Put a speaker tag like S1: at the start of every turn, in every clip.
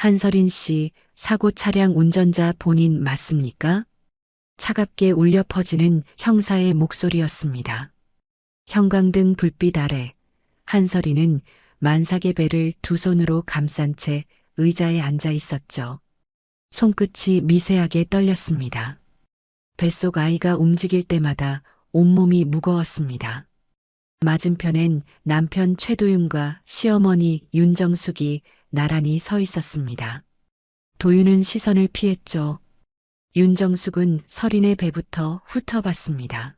S1: 한서린 씨, 사고 차량 운전자 본인 맞습니까? 차갑게 울려 퍼지는 형사의 목소리였습니다. 형광등 불빛 아래 한서린은 만삭의 배를 두 손으로 감싼 채 의자에 앉아 있었죠. 손끝이 미세하게 떨렸습니다. 뱃속 아이가 움직일 때마다 온몸이 무거웠습니다. 맞은편엔 남편 최도윤과 시어머니 윤정숙이 나란히 서 있었습니다. 도윤은 시선을 피했죠. 윤정숙은 서린의 배부터 훑어봤습니다.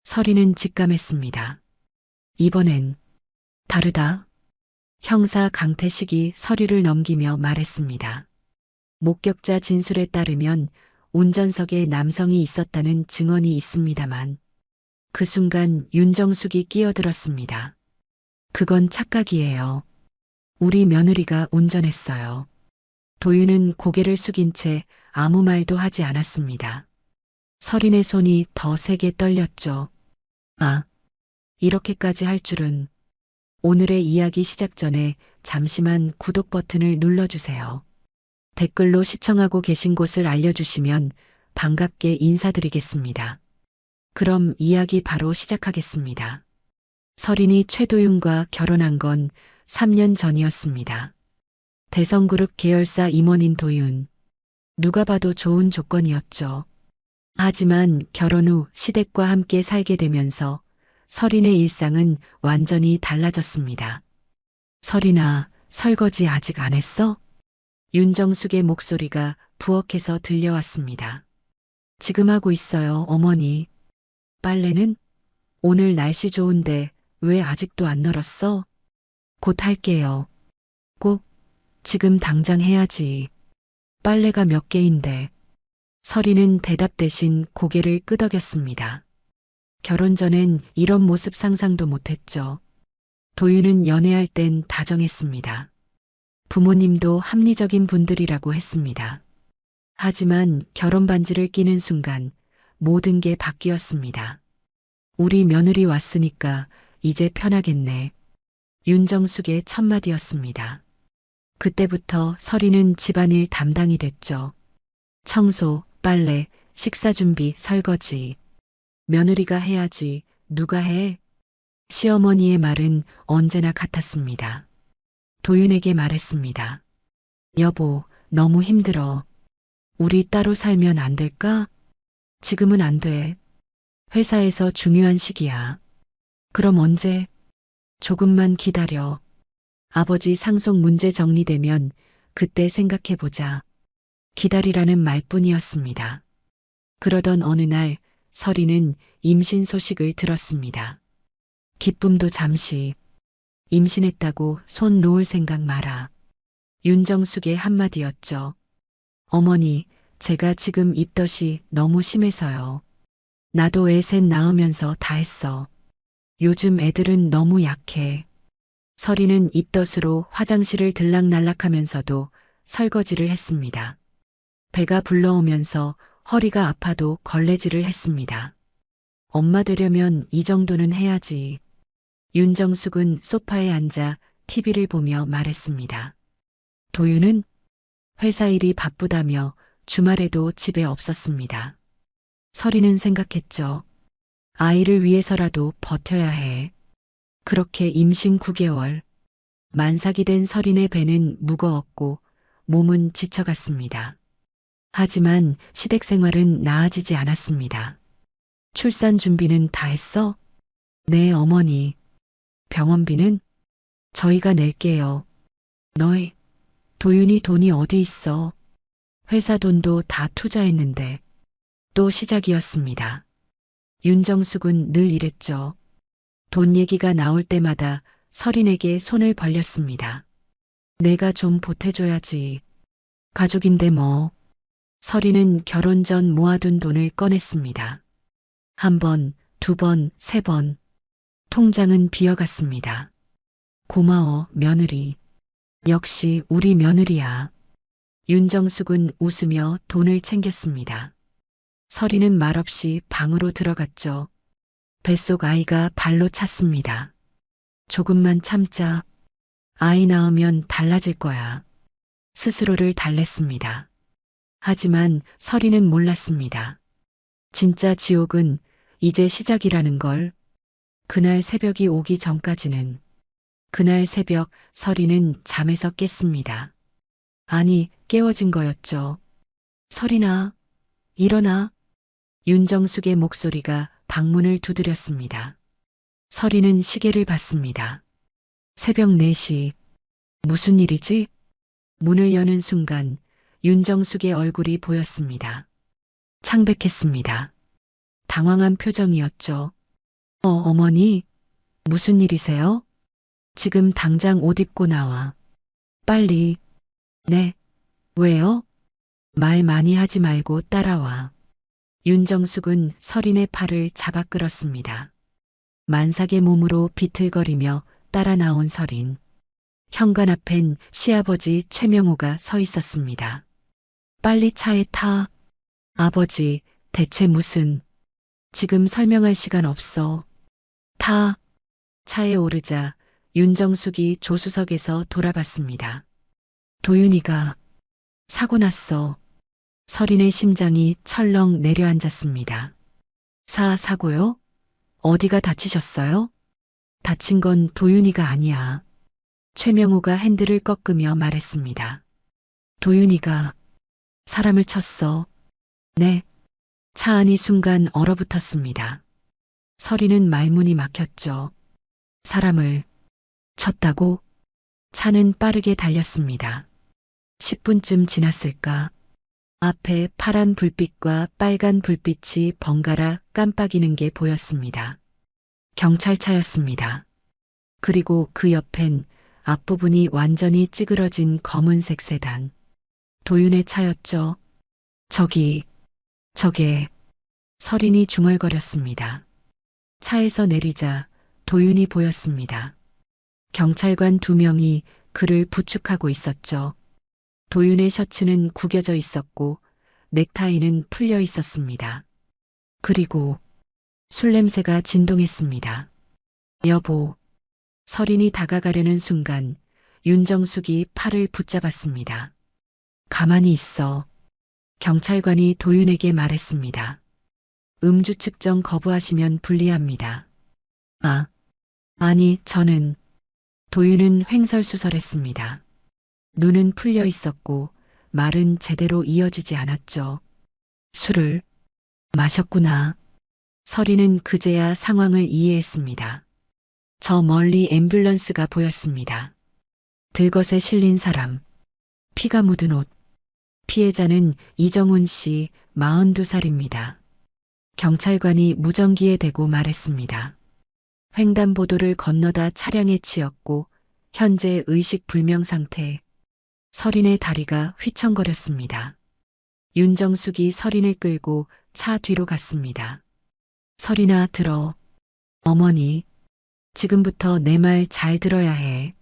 S1: 서린은 직감했습니다. 이번엔 다르다. 형사 강태식이 서류를 넘기며 말했습니다. 목격자 진술에 따르면 운전석에 남성이 있었다는 증언이 있습니다만 그 순간 윤정숙이 끼어들었습니다. 그건 착각이에요. 우리 며느리가 운전했어요. 도윤은 고개를 숙인 채 아무 말도 하지 않았습니다. 서린의 손이 더 세게 떨렸죠. 아, 이렇게까지 할 줄은. 오늘의 이야기 시작 전에 잠시만 구독 버튼을 눌러주세요. 댓글로 시청하고 계신 곳을 알려주시면 반갑게 인사드리겠습니다. 그럼 이야기 바로 시작하겠습니다. 서린이 최도윤과 결혼한 건 3년 전이었습니다. 대성그룹 계열사 임원인 도윤. 누가 봐도 좋은 조건이었죠. 하지만 결혼 후 시댁과 함께 살게 되면서 서린의 일상은 완전히 달라졌습니다. 서린아, 설거지 아직 안 했어? 윤정숙의 목소리가 부엌에서 들려왔습니다. 지금 하고 있어요, 어머니. 빨래는? 오늘 날씨 좋은데 왜 아직도 안 널었어? 곧 할게요. 꼭 지금 당장 해야지. 빨래가 몇 개인데. 서린은 대답 대신 고개를 끄덕였습니다. 결혼 전엔 이런 모습 상상도 못했죠. 도윤은 연애할 땐 다정했습니다. 부모님도 합리적인 분들이라고 했습니다. 하지만 결혼 반지를 끼는 순간 모든 게 바뀌었습니다. 우리 며느리 왔으니까 이제 편하겠네. 윤정숙의 첫마디였습니다. 그때부터 서린은 집안일 담당이 됐죠. 청소, 빨래, 식사 준비, 설거지. 며느리가 해야지. 누가 해? 시어머니의 말은 언제나 같았습니다. 도윤에게 말했습니다. 여보, 너무 힘들어. 우리 따로 살면 안 될까? 지금은 안 돼. 회사에서 중요한 시기야. 그럼 언제? 조금만 기다려. 아버지 상속 문제 정리되면 그때 생각해보자. 기다리라는 말뿐이었습니다. 그러던 어느 날 서린은 임신 소식을 들었습니다. 기쁨도 잠시. 임신했다고 손 놓을 생각 마라. 윤정숙의 한마디였죠. 어머니, 제가 지금 입덧이 너무 심해서요. 나도 애 셋 낳으면서 다 했어. 요즘 애들은 너무 약해. 서린은 입덧으로 화장실을 들락날락하면서도 설거지를 했습니다. 배가 불러오면서 허리가 아파도 걸레질을 했습니다. 엄마 되려면 이 정도는 해야지. 윤정숙은 소파에 앉아 TV를 보며 말했습니다. 도윤은 회사 일이 바쁘다며 주말에도 집에 없었습니다. 서린은 생각했죠. 아이를 위해서라도 버텨야 해. 그렇게 임신 9개월. 만삭이 된 서린의 배는 무거웠고 몸은 지쳐갔습니다. 하지만 시댁 생활은 나아지지 않았습니다. 출산 준비는 다 했어? 네, 어머니. 병원비는? 저희가 낼게요. 너희, 도윤이 돈이 어디 있어? 회사 돈도 다 투자했는데. 또 시작이었습니다. 윤정숙은 늘 이랬죠. 돈 얘기가 나올 때마다 서린에게 손을 벌렸습니다. 내가 좀 보태줘야지. 가족인데 뭐. 서린은 결혼 전 모아둔 돈을 꺼냈습니다. 한 번, 두 번, 세 번. 통장은 비어갔습니다. 고마워, 며느리. 역시 우리 며느리야. 윤정숙은 웃으며 돈을 챙겼습니다. 서린은 말없이 방으로 들어갔죠. 뱃속 아이가 발로 찼습니다. 조금만 참자. 아이 낳으면 달라질 거야. 스스로를 달랬습니다. 하지만 서리는 몰랐습니다. 진짜 지옥은 이제 시작이라는 걸. 그날 새벽이 오기 전까지는. 그날 새벽 서리는 잠에서 깼습니다. 아니, 깨워진 거였죠. 서리나, 일어나. 윤정숙의 목소리가 방문을 두드렸습니다. 서리는 시계를 봤습니다. 새벽 4시. 무슨 일이지? 문을 여는 순간 윤정숙의 얼굴이 보였습니다. 창백했습니다. 당황한 표정이었죠. 어머니, 무슨 일이세요? 지금 당장 옷 입고 나와. 빨리. 네. 왜요? 말 많이 하지 말고 따라와. 윤정숙은 서린의 팔을 잡아 끌었습니다. 만삭의 몸으로 비틀거리며 따라 나온 서린. 현관 앞엔 시아버지 최명호가 서 있었습니다. 빨리 차에 타. 아버지, 대체 무슨. 지금 설명할 시간 없어. 타. 차에 오르자 윤정숙이 조수석에서 돌아봤습니다. 도윤이가 사고 났어. 서린의 심장이 철렁 내려앉았습니다. 사고요? 어디가 다치셨어요? 다친 건 도윤이가 아니야. 최명호가 핸들을 꺾으며 말했습니다. 도윤이가 사람을 쳤어. 네. 차 안이 순간 얼어붙었습니다. 서리는 말문이 막혔죠. 사람을 쳤다고? 차는 빠르게 달렸습니다. 10분쯤 지났을까? 앞에 파란 불빛과 빨간 불빛이 번갈아 깜빡이는 게 보였습니다. 경찰차였습니다. 그리고 그 옆엔 앞부분이 완전히 찌그러진 검은색 세단. 도윤의 차였죠. 저게. 서린이 중얼거렸습니다. 차에서 내리자 도윤이 보였습니다. 경찰관 2명이 그를 부축하고 있었죠. 도윤의 셔츠는 구겨져 있었고 넥타이는 풀려 있었습니다. 그리고 술 냄새가 진동했습니다. 여보. 서린이 다가가려는 순간 윤정숙이 팔을 붙잡았습니다. 가만히 있어. 경찰관이 도윤에게 말했습니다. 음주 측정 거부하시면 불리합니다. 아니, 저는. 도윤은 횡설수설했습니다. 눈은 풀려 있었고 말은 제대로 이어지지 않았죠. 술을 마셨구나. 서리는 그제야 상황을 이해했습니다. 저 멀리 앰뷸런스가 보였습니다. 들것에 실린 사람, 피가 묻은 옷. 피해자는 이정훈 씨 42살입니다. 경찰관이 무전기에 대고 말했습니다. 횡단보도를 건너다 차량에 치였고 현재 의식 불명 상태. 서린의 다리가 휘청거렸습니다. 윤정숙이 서린을 끌고 차 뒤로 갔습니다. 서린아, 들어. 어머니, 지금부터 내 말 잘 들어야 해.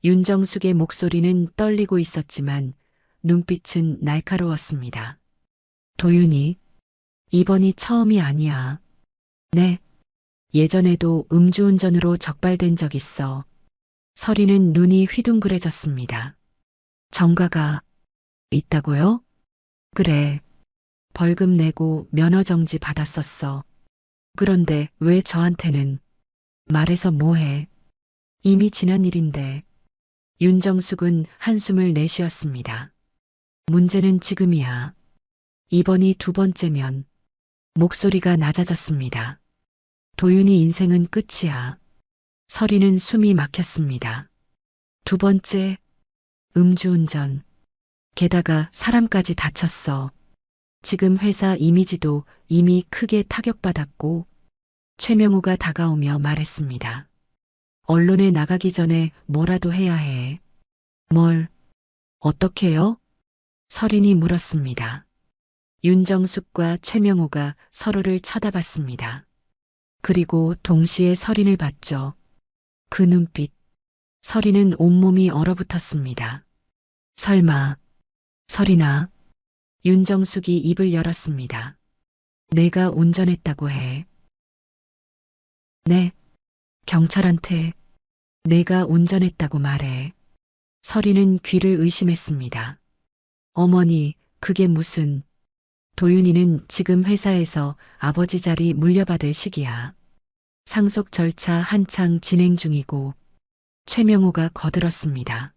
S1: 윤정숙의 목소리는 떨리고 있었지만 눈빛은 날카로웠습니다. 도윤이, 이번이 처음이 아니야. 네. 예전에도 음주운전으로 적발된 적 있어. 서린은 눈이 휘둥그레졌습니다. 정가가 있다고요? 그래. 벌금 내고 면허정지 받았었어. 그런데 왜 저한테는? 말해서 뭐해. 이미 지난 일인데. 윤정숙은 한숨을 내쉬었습니다. 문제는 지금이야. 이번이 2번째면. 목소리가 낮아졌습니다. 도윤이 인생은 끝이야. 서리는 숨이 막혔습니다. 2번째, 음주운전. 게다가 사람까지 다쳤어. 지금 회사 이미지도 이미 크게 타격받았고. 최명호가 다가오며 말했습니다. 언론에 나가기 전에 뭐라도 해야 해. 뭘, 어떻게요? 서린이 물었습니다. 윤정숙과 최명호가 서로를 쳐다봤습니다. 그리고 동시에 서린을 봤죠. 그 눈빛. 서린은 온몸이 얼어붙었습니다. 설마, 서린아. 윤정숙이 입을 열었습니다. 내가 운전했다고 해. 네. 경찰한테 내가 운전했다고 말해. 서리는 귀를 의심했습니다. 어머니, 그게 무슨... 도윤이는 지금 회사에서 아버지 자리 물려받을 시기야. 상속 절차 한창 진행 중이고 최명호가 거들었습니다.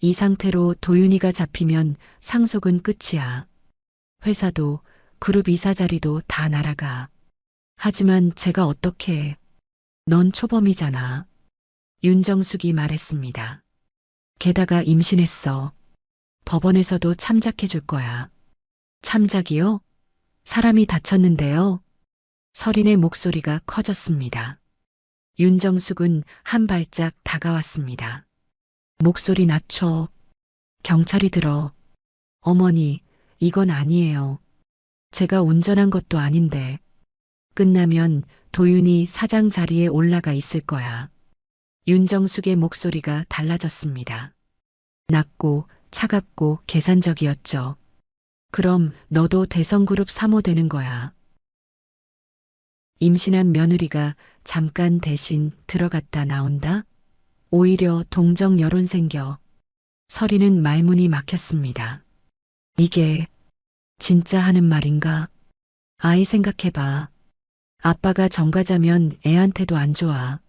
S1: 이 상태로 도윤이가 잡히면 상속은 끝이야. 회사도 그룹 이사 자리도 다 날아가. 하지만 제가 어떻게 해? 넌 초범이잖아. 윤정숙이 말했습니다. 게다가 임신했어. 법원에서도 참작해 줄 거야. 참작이요? 사람이 다쳤는데요. 서린의 목소리가 커졌습니다. 윤정숙은 한 발짝 다가왔습니다. 목소리 낮춰. 경찰이 들어. 어머니, 이건 아니에요. 제가 운전한 것도 아닌데. 끝나면 도윤이 사장 자리에 올라가 있을 거야. 윤정숙의 목소리가 달라졌습니다. 낮고 차갑고 계산적이었죠. 그럼 너도 대성그룹 사모 되는 거야. 임신한 며느리가 잠깐 대신 들어갔다 나온다? 오히려 동정 여론 생겨. 서리는 말문이 막혔습니다. 이게 진짜 하는 말인가? 아이 생각해봐. 아빠가 정가자면 애한테도 안 좋아.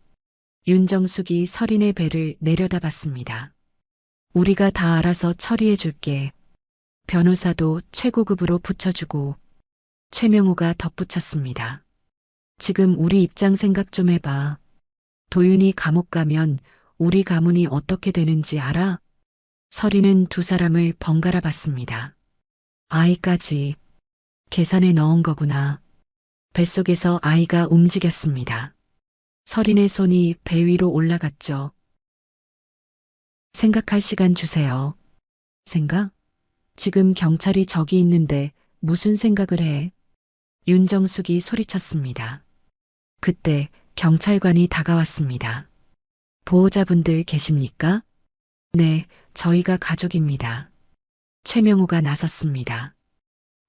S1: 윤정숙이 서린의 배를 내려다봤습니다. 우리가 다 알아서 처리해 줄게. 변호사도 최고급으로 붙여주고. 최명호가 덧붙였습니다. 지금 우리 입장 생각 좀 해봐. 도윤이 감옥 가면 우리 가문이 어떻게 되는지 알아? 서리는 두 사람을 번갈아 봤습니다. 아이까지 계산에 넣은 거구나. 뱃속에서 아이가 움직였습니다. 서린의 손이 배 위로 올라갔죠. 생각할 시간 주세요. 생각? 지금 경찰이 저기 있는데 무슨 생각을 해? 윤정숙이 소리쳤습니다. 그때 경찰관이 다가왔습니다. 보호자분들 계십니까? 네, 저희가 가족입니다. 최명호가 나섰습니다.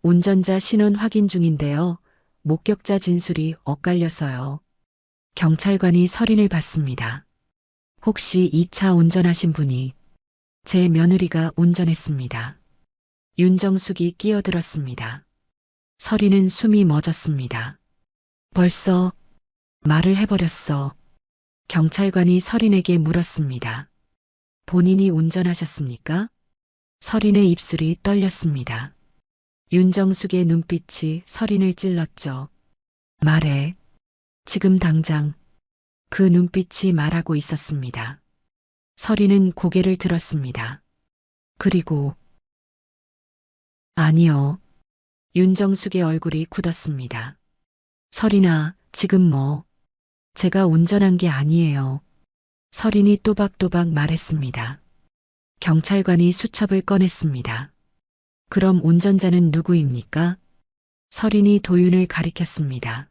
S1: 운전자 신원 확인 중인데요. 목격자 진술이 엇갈려서요. 경찰관이 서린을 받습니다. 혹시 2차 운전하신 분이 제 며느리가 운전했습니다. 윤정숙이 끼어들었습니다. 서린은 숨이 멎었습니다. 벌써 말을 해버렸어. 경찰관이 서린에게 물었습니다. 본인이 운전하셨습니까? 서린의 입술이 떨렸습니다. 윤정숙의 눈빛이 서린을 찔렀죠. 말해. 지금 당장. 그 눈빛이 말하고 있었습니다. 서린은 고개를 들었습니다. 그리고 아니요. 윤정숙의 얼굴이 굳었습니다. 서린아, 지금 뭐? 제가 운전한 게 아니에요. 서린이 또박또박 말했습니다. 경찰관이 수첩을 꺼냈습니다. 그럼 운전자는 누구입니까? 서린이 도윤을 가리켰습니다.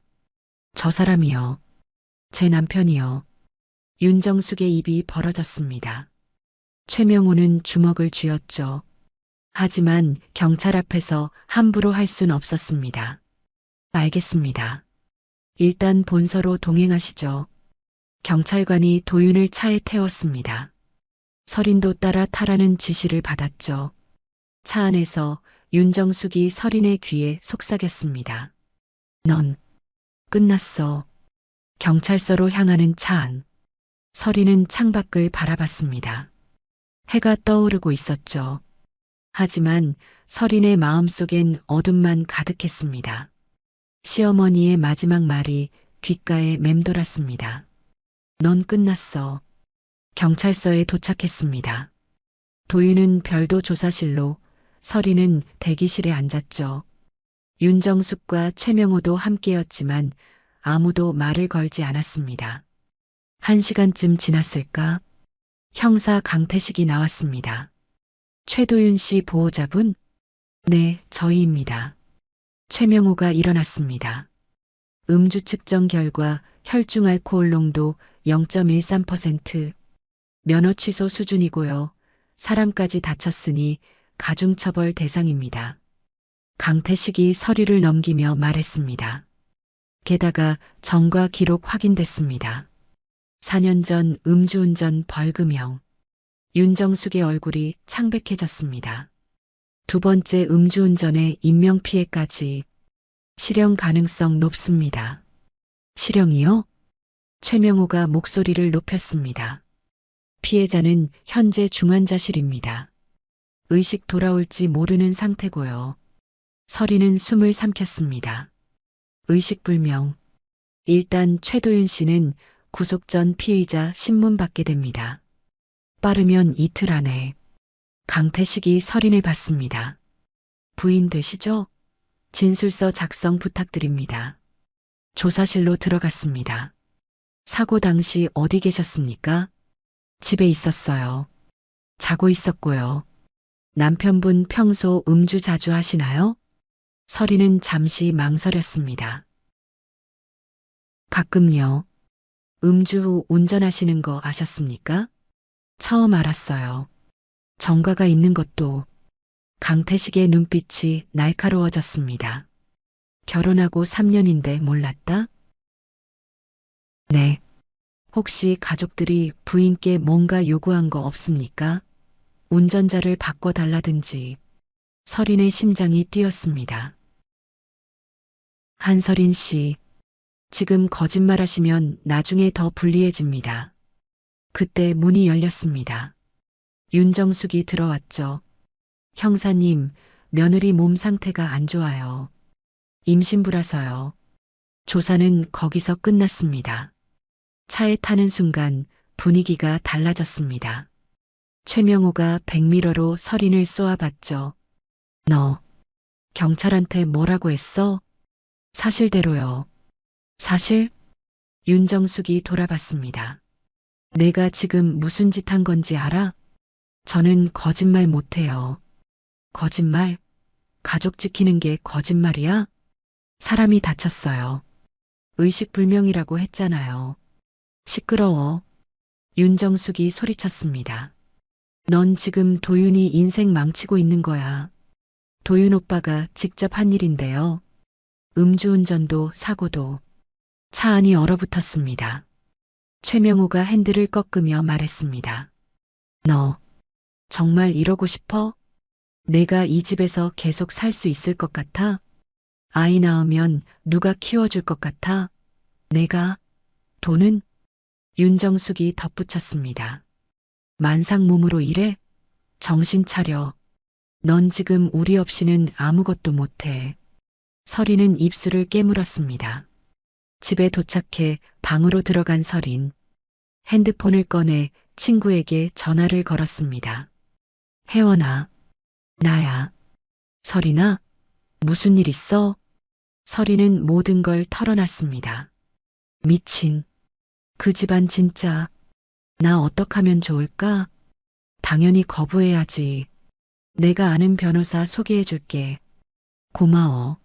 S1: 저 사람이요. 제 남편이요. 윤정숙의 입이 벌어졌습니다. 최명호는 주먹을 쥐었죠. 하지만 경찰 앞에서 함부로 할 순 없었습니다. 알겠습니다. 일단 본서로 동행하시죠. 경찰관이 도윤을 차에 태웠습니다. 서린도 따라 타라는 지시를 받았죠. 차 안에서 윤정숙이 서린의 귀에 속삭였습니다. 넌 끝났어. 경찰서로 향하는 차 안. 서린은 창밖을 바라봤습니다. 해가 떠오르고 있었죠. 하지만 서린의 마음속엔 어둠만 가득했습니다. 시어머니의 마지막 말이 귓가에 맴돌았습니다. 넌 끝났어. 경찰서에 도착했습니다. 도윤은 별도 조사실로, 서린은 대기실에 앉았죠. 윤정숙과 최명호도 함께였지만 아무도 말을 걸지 않았습니다. 1시간쯤 지났을까? 형사 강태식이 나왔습니다. 최도윤 씨 보호자분? 네, 저희입니다. 최명호가 일어났습니다. 음주 측정 결과 혈중 알코올 농도 0.13%, 면허 취소 수준이고요. 사람까지 다쳤으니 가중처벌 대상입니다. 강태식이 서류를 넘기며 말했습니다. 게다가 전과 기록 확인됐습니다. 4년 전 음주운전 벌금형. 윤정숙의 얼굴이 창백해졌습니다. 두 번째 음주운전의 인명피해까지 실형 가능성 높습니다. 실형이요? 최명호가 목소리를 높였습니다. 피해자는 현재 중환자실입니다. 의식 돌아올지 모르는 상태고요. 서리는 숨을 삼켰습니다. 의식불명. 일단 최도윤 씨는 구속 전 피의자 신문 받게 됩니다. 빠르면 이틀 안에 강태식이 서린을 받습니다. 부인 되시죠? 진술서 작성 부탁드립니다. 조사실로 들어갔습니다. 사고 당시 어디 계셨습니까? 집에 있었어요. 자고 있었고요. 남편분 평소 음주 자주 하시나요? 서리는 잠시 망설였습니다. 가끔요. 음주 후 운전하시는 거 아셨습니까? 처음 알았어요. 정과가 있는 것도. 강태식의 눈빛이 날카로워졌습니다. 결혼하고 3년인데 몰랐다? 네. 혹시 가족들이 부인께 뭔가 요구한 거 없습니까? 운전자를 바꿔달라든지. 서린의 심장이 뛰었습니다. 한서린 씨, 지금 거짓말하시면 나중에 더 불리해집니다. 그때 문이 열렸습니다. 윤정숙이 들어왔죠. 형사님, 며느리 몸 상태가 안 좋아요. 임신부라서요. 조사는 거기서 끝났습니다. 차에 타는 순간 분위기가 달라졌습니다. 최명호가 백미러로 서린을 쏘아봤죠. 너, 경찰한테 뭐라고 했어? 사실대로요. 사실? 윤정숙이 돌아봤습니다. 내가 지금 무슨 짓 한 건지 알아? 저는 거짓말 못해요. 거짓말? 가족 지키는 게 거짓말이야? 사람이 다쳤어요. 의식불명이라고 했잖아요. 시끄러워. 윤정숙이 소리쳤습니다. 넌 지금 도윤이 인생 망치고 있는 거야. 도윤 오빠가 직접 한 일인데요. 음주운전도 사고도. 차 안이 얼어붙었습니다. 최명호가 핸들을 꺾으며 말했습니다. 너 정말 이러고 싶어? 내가 이 집에서 계속 살 수 있을 것 같아? 아이 낳으면 누가 키워줄 것 같아? 내가? 돈은? 윤정숙이 덧붙였습니다. 만상몸으로 일해? 정신 차려. 넌 지금 우리 없이는 아무것도 못해. 서린은 입술을 깨물었습니다. 집에 도착해 방으로 들어간 서린. 핸드폰을 꺼내 친구에게 전화를 걸었습니다. 혜원아, 나야. 서린아, 무슨 일 있어? 서린은 모든 걸 털어놨습니다. 미친. 그 집안 진짜. 나 어떡하면 좋을까? 당연히 거부해야지. 내가 아는 변호사 소개해줄게. 고마워.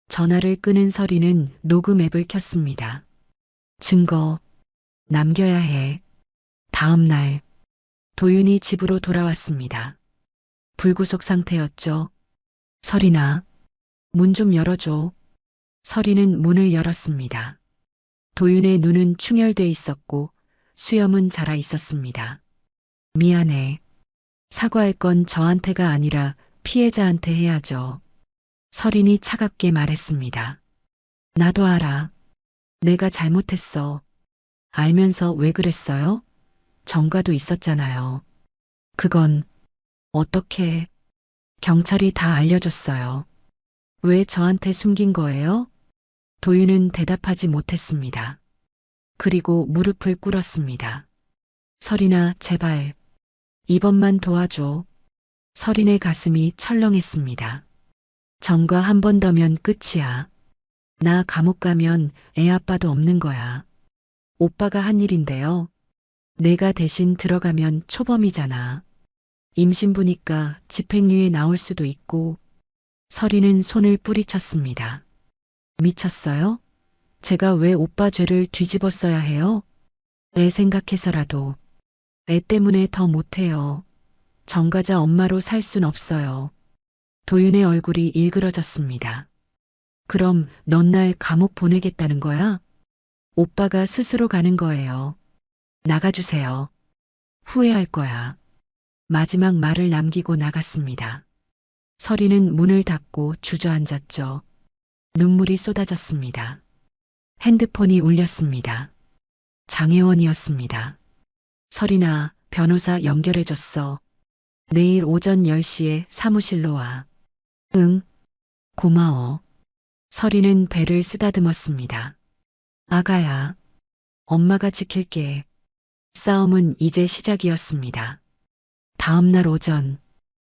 S1: 전화를 끊은 서린은 녹음 앱을 켰습니다. 증거. 남겨야 해. 다음 날. 도윤이 집으로 돌아왔습니다. 불구속 상태였죠. 서린아, 문 좀 열어줘. 서린은 문을 열었습니다. 도윤의 눈은 충혈돼 있었고 수염은 자라 있었습니다. 미안해. 사과할 건 저한테가 아니라 피해자한테 해야죠. 서린이 차갑게 말했습니다. 나도 알아. 내가 잘못했어. 알면서 왜 그랬어요? 정과도 있었잖아요. 그건 어떻게 경찰이 다 알려줬어요. 왜 저한테 숨긴 거예요? 도윤은 대답하지 못했습니다. 그리고 무릎을 꿇었습니다. 서린아, 제발. 이번만 도와줘. 서린의 가슴이 철렁했습니다. 정과 한 번 더면 끝이야. 나 감옥 가면 애 아빠도 없는 거야. 오빠가 한 일인데요. 내가 대신 들어가면 초범이잖아. 임신부니까 집행유예 나올 수도 있고. 서린은 손을 뿌리쳤습니다. 미쳤어요? 제가 왜 오빠 죄를 뒤집어 써야 해요? 애 생각해서라도. 애 때문에 더 못해요. 정과자 엄마로 살 순 없어요. 도윤의 얼굴이 일그러졌습니다. 그럼 넌 날 감옥 보내겠다는 거야? 오빠가 스스로 가는 거예요. 나가주세요. 후회할 거야. 마지막 말을 남기고 나갔습니다. 서리는 문을 닫고 주저앉았죠. 눈물이 쏟아졌습니다. 핸드폰이 울렸습니다. 장혜원이었습니다. 서리나, 변호사 연결해줬어. 내일 오전 10시에 사무실로 와. 응, 고마워. 서리는 배를 쓰다듬었습니다. 아가야, 엄마가 지킬게. 싸움은 이제 시작이었습니다. 다음 날 오전,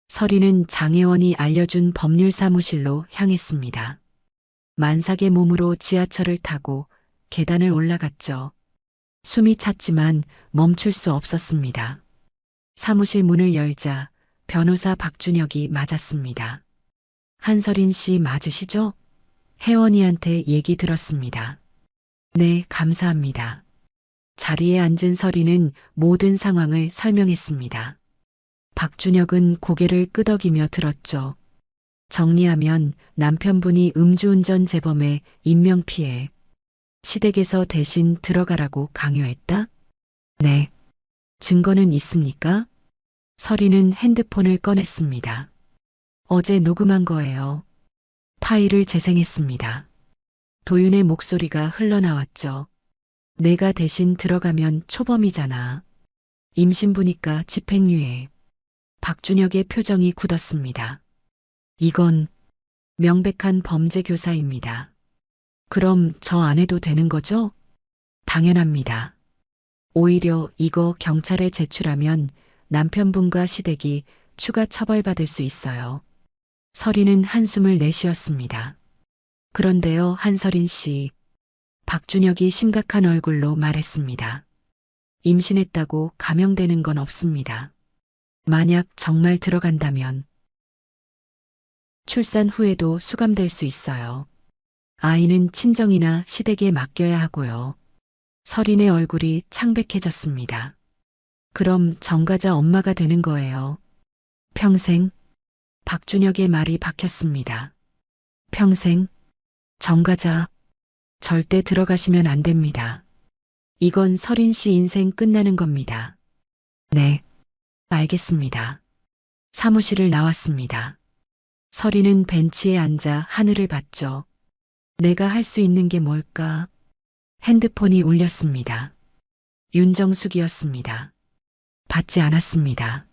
S1: 서리는 장혜원이 알려준 법률사무실로 향했습니다. 만삭의 몸으로 지하철을 타고 계단을 올라갔죠. 숨이 찼지만 멈출 수 없었습니다. 사무실 문을 열자 변호사 박준혁이 맞았습니다. 한서린 씨 맞으시죠? 혜원이한테 얘기 들었습니다. 네, 감사합니다. 자리에 앉은 서리는 모든 상황을 설명했습니다. 박준혁은 고개를 끄덕이며 들었죠. 정리하면 남편분이 음주운전 재범의 인명피해. 시댁에서 대신 들어가라고 강요했다? 네. 증거는 있습니까? 서리는 핸드폰을 꺼냈습니다. 어제 녹음한 거예요. 파일을 재생했습니다. 도윤의 목소리가 흘러나왔죠. 내가 대신 들어가면 초범이잖아. 임신부니까 집행유예. 박준혁의 표정이 굳었습니다. 이건 명백한 범죄 교사입니다. 그럼 저 안 해도 되는 거죠? 당연합니다. 오히려 이거 경찰에 제출하면 남편분과 시댁이 추가 처벌받을 수 있어요. 서리는 한숨을 내쉬었습니다. 그런데요, 한서린 씨. 박준혁이 심각한 얼굴로 말했습니다. 임신했다고 감형되는 건 없습니다. 만약 정말 들어간다면 출산 후에도 수감될 수 있어요. 아이는 친정이나 시댁에 맡겨야 하고요. 서린의 얼굴이 창백해졌습니다. 그럼 정가자 엄마가 되는 거예요. 평생? 박준혁의 말이 박혔습니다. 평생? 정가자, 절대 들어가시면 안 됩니다. 이건 서린 씨 인생 끝나는 겁니다. 네, 알겠습니다. 사무실을 나왔습니다. 서리는 벤치에 앉아 하늘을 봤죠. 내가 할 수 있는 게 뭘까? 핸드폰이 울렸습니다. 윤정숙이었습니다. 받지 않았습니다.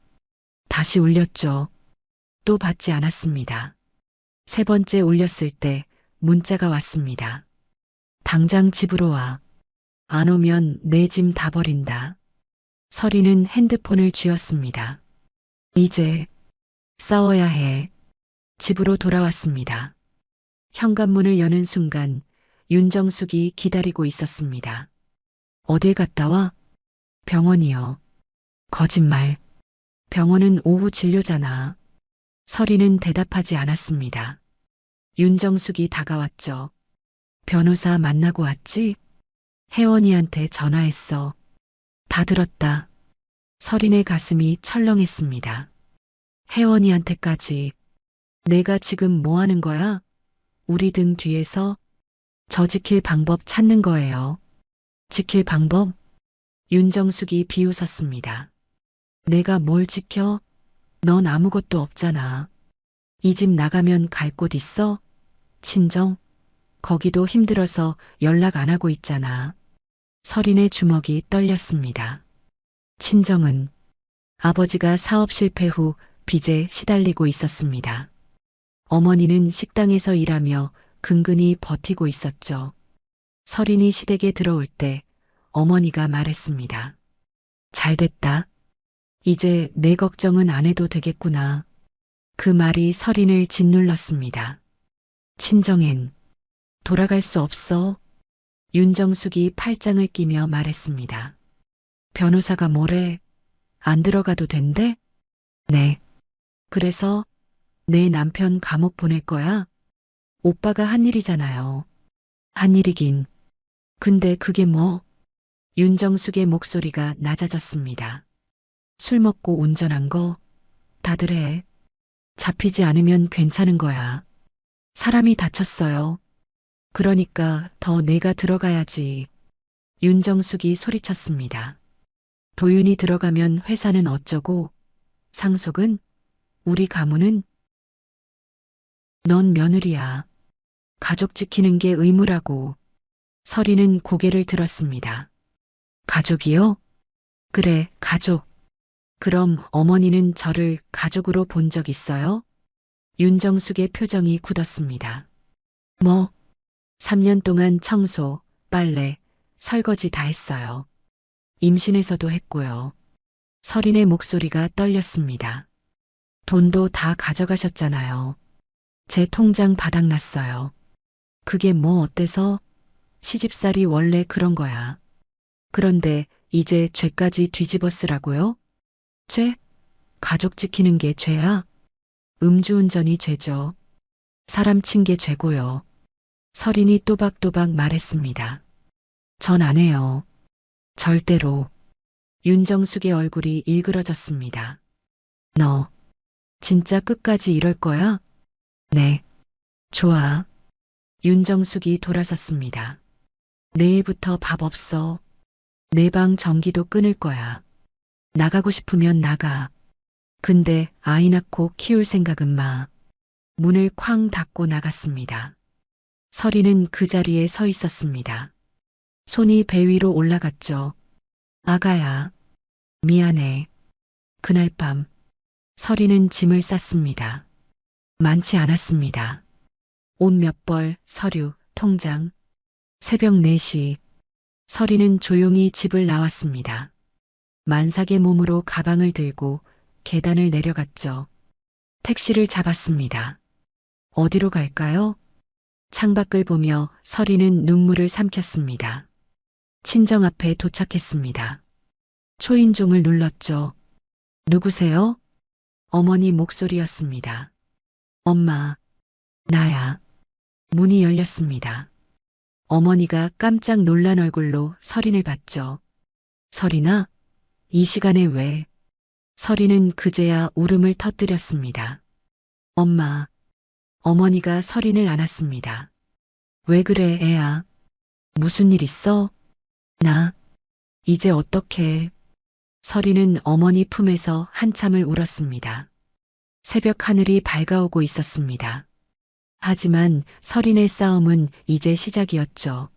S1: 다시 울렸죠. 또 받지 않았습니다. 세 번째 울렸을 때 문자가 왔습니다. 당장 집으로 와. 안 오면 내 짐 다 버린다. 서리는 핸드폰을 쥐었습니다. 이제 싸워야 해. 집으로 돌아왔습니다. 현관문을 여는 순간 윤정숙이 기다리고 있었습니다. 어딜 갔다 와? 병원이요. 거짓말. 병원은 오후 진료잖아. 서리는 대답하지 않았습니다. 윤정숙이 다가왔죠. 변호사 만나고 왔지? 혜원이한테 전화했어. 다 들었다. 서린의 가슴이 철렁했습니다. 혜원이한테까지. 내가 지금 뭐 하는 거야? 우리 등 뒤에서 저 지킬 방법 찾는 거예요. 지킬 방법? 윤정숙이 비웃었습니다. 내가 뭘 지켜? 넌 아무것도 없잖아. 이 집 나가면 갈 곳 있어? 친정? 거기도 힘들어서 연락 안 하고 있잖아. 서린의 주먹이 떨렸습니다. 친정은 아버지가 사업 실패 후 빚에 시달리고 있었습니다. 어머니는 식당에서 일하며 근근히 버티고 있었죠. 서린이 시댁에 들어올 때 어머니가 말했습니다. 잘 됐다. 이제 내 걱정은 안 해도 되겠구나. 그 말이 서린을 짓눌렀습니다. 친정엔 돌아갈 수 없어. 윤정숙이 팔짱을 끼며 말했습니다. 변호사가 뭐래? 안 들어가도 된대? 네. 그래서 내 남편 감옥 보낼 거야? 오빠가 한 일이잖아요. 한 일이긴. 근데 그게 뭐? 윤정숙의 목소리가 낮아졌습니다. 술 먹고 운전한 거 다들 해. 잡히지 않으면 괜찮은 거야. 사람이 다쳤어요. 그러니까 더 내가 들어가야지. 윤정숙이 소리쳤습니다. 도윤이 들어가면 회사는 어쩌고? 상속은? 우리 가문은? 넌 며느리야. 가족 지키는 게 의무라고. 서리는 고개를 들었습니다. 가족이요? 그래, 가족. 그럼 어머니는 저를 가족으로 본 적 있어요? 윤정숙의 표정이 굳었습니다. 뭐, 3년 동안 청소, 빨래, 설거지 다 했어요. 임신해서도 했고요. 서린의 목소리가 떨렸습니다. 돈도 다 가져가셨잖아요. 제 통장 바닥났어요. 그게 뭐 어때서? 시집살이 원래 그런 거야. 그런데 이제 죄까지 뒤집어 쓰라고요? 죄? 가족 지키는 게 죄야? 음주운전이 죄죠. 사람 친 게 죄고요. 서린이 또박또박 말했습니다. 전 안 해요. 절대로. 윤정숙의 얼굴이 일그러졌습니다. 너 진짜 끝까지 이럴 거야? 네. 좋아. 윤정숙이 돌아섰습니다. 내일부터 밥 없어. 내 방 전기도 끊을 거야. 나가고 싶으면 나가. 근데 아이 낳고 키울 생각은 마. 문을 쾅 닫고 나갔습니다. 서리는 그 자리에 서 있었습니다. 손이 배 위로 올라갔죠. 아가야. 미안해. 그날 밤 서리는 짐을 쌌습니다. 많지 않았습니다. 옷 몇 벌, 서류, 통장. 새벽 4시 서리는 조용히 집을 나왔습니다. 만삭의 몸으로 가방을 들고 계단을 내려갔죠. 택시를 잡았습니다. 어디로 갈까요? 창밖을 보며 서리는 눈물을 삼켰습니다. 친정 앞에 도착했습니다. 초인종을 눌렀죠. 누구세요? 어머니 목소리였습니다. 엄마, 나야. 문이 열렸습니다. 어머니가 깜짝 놀란 얼굴로 서린을 봤죠. 서린아? 이 시간에 왜? 서린은 그제야 울음을 터뜨렸습니다. 엄마. 어머니가 서린을 안았습니다. 왜 그래, 애야? 무슨 일 있어? 나. 이제 어떡해. 서린은 어머니 품에서 한참을 울었습니다. 새벽 하늘이 밝아오고 있었습니다. 하지만 서린의 싸움은 이제 시작이었죠.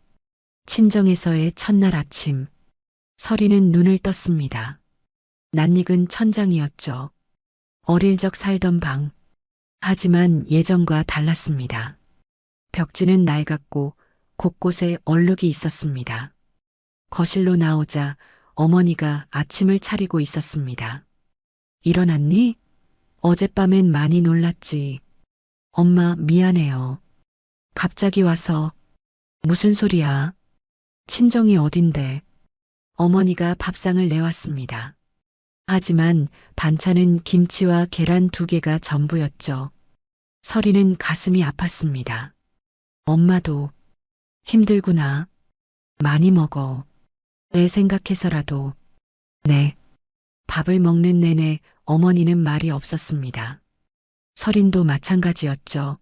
S1: 친정에서의 첫날 아침. 서린은 눈을 떴습니다. 낯익은 천장이었죠. 어릴 적 살던 방. 하지만 예전과 달랐습니다. 벽지는 낡았고 곳곳에 얼룩이 있었습니다. 거실로 나오자 어머니가 아침을 차리고 있었습니다. 일어났니? 어젯밤엔 많이 놀랐지. 엄마 미안해요. 갑자기 와서. 무슨 소리야? 친정이 어딘데? 어머니가 밥상을 내왔습니다. 하지만 반찬은 김치와 계란 2개가 전부였죠. 서리는 가슴이 아팠습니다. 엄마도 힘들구나. 많이 먹어. 애 생각해서라도. 네. 밥을 먹는 내내 어머니는 말이 없었습니다. 서린도 마찬가지였죠.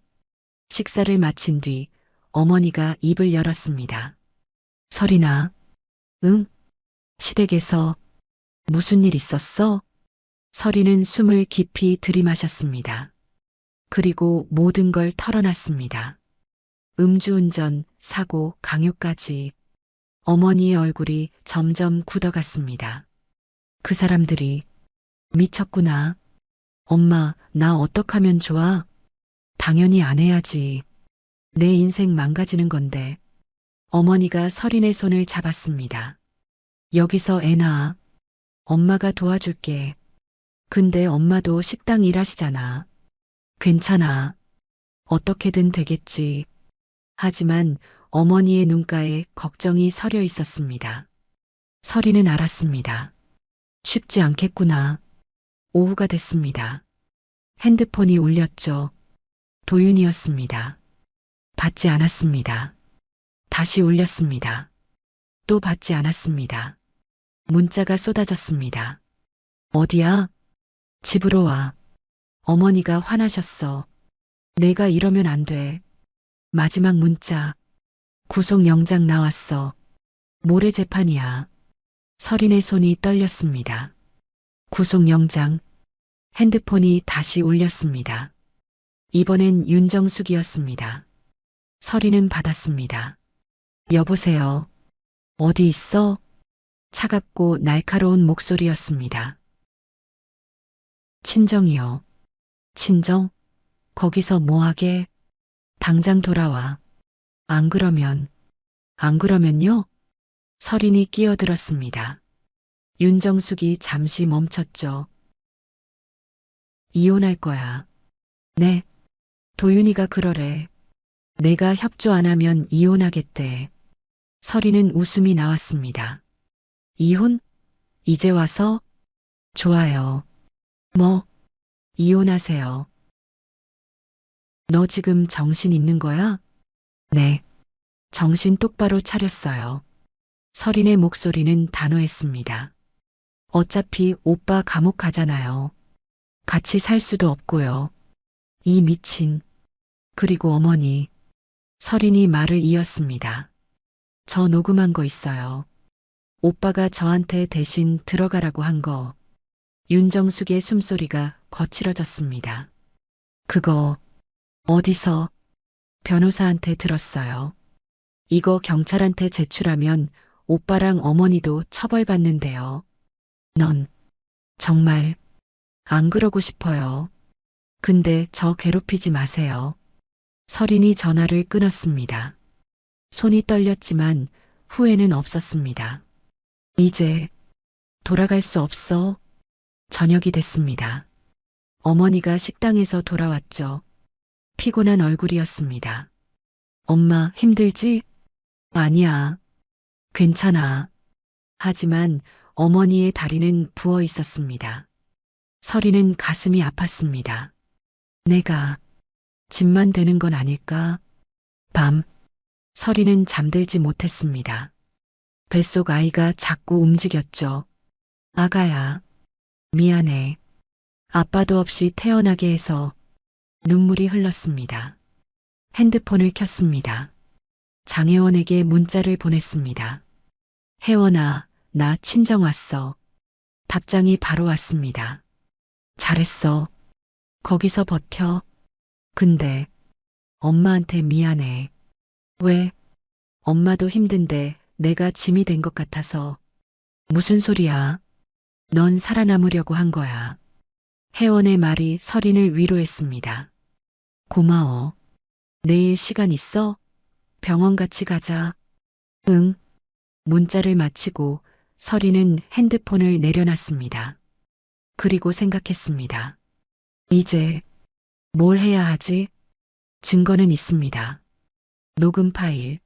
S1: 식사를 마친 뒤 어머니가 입을 열었습니다. 서린아. 응? 시댁에서 무슨 일 있었어? 서린은 숨을 깊이 들이마셨습니다. 그리고 모든 걸 털어놨습니다. 음주운전, 사고, 강요까지. 어머니의 얼굴이 점점 굳어갔습니다. 그 사람들이 미쳤구나. 엄마, 나 어떡하면 좋아? 당연히 안 해야지. 내 인생 망가지는 건데. 어머니가 서린의 손을 잡았습니다. 여기서 애 낳아. 엄마가 도와줄게. 근데 엄마도 식당 일하시잖아. 괜찮아. 어떻게든 되겠지. 하지만 어머니의 눈가에 걱정이 서려 있었습니다. 서리는 알았습니다. 쉽지 않겠구나. 오후가 됐습니다. 핸드폰이 울렸죠. 도윤이었습니다. 받지 않았습니다. 다시 울렸습니다. 또 받지 않았습니다. 문자가 쏟아졌습니다. 어디야? 집으로 와. 어머니가 화나셨어. 내가 이러면 안 돼. 마지막 문자. 구속영장 나왔어. 모레 재판이야. 서린의 손이 떨렸습니다. 구속영장. 핸드폰이 다시 울렸습니다. 이번엔 윤정숙이었습니다. 서리는 받았습니다. 여보세요. 어디 있어? 차갑고 날카로운 목소리였습니다. 친정이요. 친정? 거기서 뭐하게? 당장 돌아와. 안 그러면요? 서린이 끼어들었습니다. 윤정숙이 잠시 멈췄죠. 이혼할 거야. 네. 도윤이가 그러래. 내가 협조 안 하면 이혼하겠대. 서리는 웃음이 나왔습니다. 이혼? 이제 와서? 좋아요. 뭐? 이혼하세요. 너 지금 정신 있는 거야? 네. 정신 똑바로 차렸어요. 서린의 목소리는 단호했습니다. 어차피 오빠 감옥 가잖아요. 같이 살 수도 없고요. 이 미친. 그리고 어머니. 서린이 말을 이었습니다. 저 녹음한 거 있어요. 오빠가 저한테 대신 들어가라고 한 거. 윤정숙의 숨소리가 거칠어졌습니다. 그거 어디서? 변호사한테 들었어요. 이거 경찰한테 제출하면 오빠랑 어머니도 처벌받는데요. 넌 정말 안 그러고 싶어요. 근데 저 괴롭히지 마세요. 서린이 전화를 끊었습니다. 손이 떨렸지만 후회는 없었습니다. 이제 돌아갈 수 없어. 저녁이 됐습니다. 어머니가 식당에서 돌아왔죠. 피곤한 얼굴이었습니다. 엄마 힘들지? 아니야. 괜찮아. 하지만 어머니의 다리는 부어 있었습니다. 서리는 가슴이 아팠습니다. 내가 집만 되는 건 아닐까? 밤, 서리는 잠들지 못했습니다. 뱃속 아이가 자꾸 움직였죠. 아가야, 미안해. 아빠도 없이 태어나게 해서 눈물이 흘렀습니다. 핸드폰을 켰습니다. 장혜원에게 문자를 보냈습니다. 혜원아, 나 친정 왔어. 답장이 바로 왔습니다. 잘했어. 거기서 버텨. 근데 엄마한테 미안해. 왜? 엄마도 힘든데 내가 짐이 된 것 같아서. 무슨 소리야? 넌 살아남으려고 한 거야. 혜원의 말이 서린을 위로했습니다. 고마워. 내일 시간 있어? 병원 같이 가자. 응. 문자를 마치고 서린은 핸드폰을 내려놨습니다. 그리고 생각했습니다. 이제 뭘 해야 하지? 증거는 있습니다. 녹음 파일,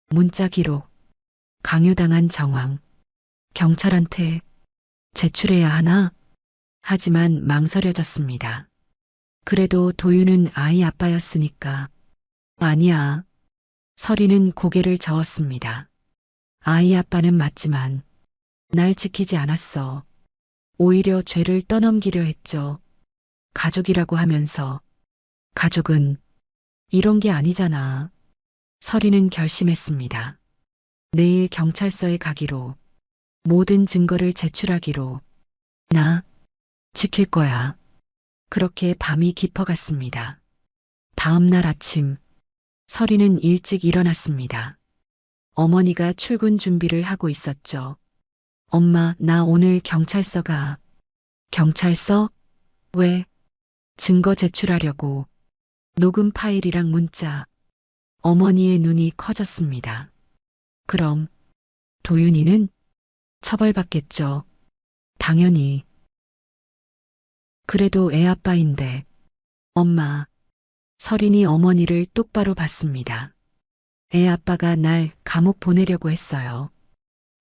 S1: 문자 기록, 강요당한 정황, 경찰한테 제출해야 하나? 하지만 망설여졌습니다. 그래도 도윤은 아이 아빠였으니까. 아니야. 서리는 고개를 저었습니다. 아이 아빠는 맞지만 날 지키지 않았어. 오히려 죄를 떠넘기려 했죠. 가족이라고 하면서. 가족은 이런 게 아니잖아. 서리는 결심했습니다. 내일 경찰서에 가기로, 모든 증거를 제출하기로. 나 지킬 거야. 그렇게 밤이 깊어갔습니다. 다음 날 아침, 서리는 일찍 일어났습니다. 어머니가 출근 준비를 하고 있었죠. 엄마, 나 오늘 경찰서 가. 경찰서? 왜? 증거 제출하려고. 녹음 파일이랑 문자. 어머니의 눈이 커졌습니다. 그럼 도윤이는 처벌받겠죠. 당연히. 그래도 애 아빠인데. 엄마. 서린이 어머니를 똑바로 봤습니다. 애 아빠가 날 감옥 보내려고 했어요.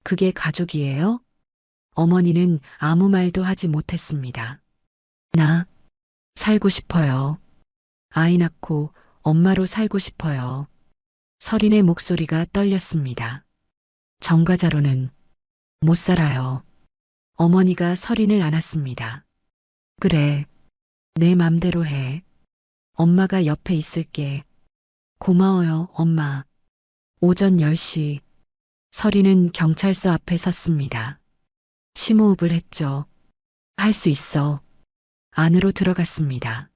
S1: 그게 가족이에요? 어머니는 아무 말도 하지 못했습니다. 나 살고 싶어요. 아이 낳고 엄마로 살고 싶어요. 서린의 목소리가 떨렸습니다. 정과자로는 못 살아요. 어머니가 서린을 안았습니다. 그래, 내 맘대로 해. 엄마가 옆에 있을게. 고마워요, 엄마. 오전 10시, 서린은 경찰서 앞에 섰습니다. 심호흡을 했죠. 할 수 있어. 안으로 들어갔습니다.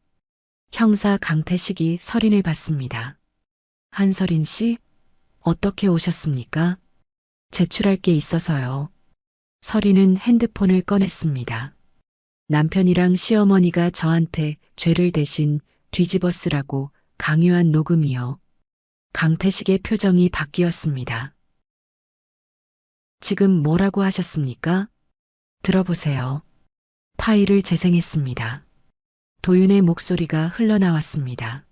S1: 형사 강태식이 서린을 봤습니다. 한서린 씨, 어떻게 오셨습니까? 제출할 게 있어서요. 서린은 핸드폰을 꺼냈습니다. 남편이랑 시어머니가 저한테 죄를 대신 뒤집어 쓰라고 강요한 녹음이요. 강태식의 표정이 바뀌었습니다. 지금 뭐라고 하셨습니까? 들어보세요. 파일을 재생했습니다. 도윤의 목소리가 흘러나왔습니다.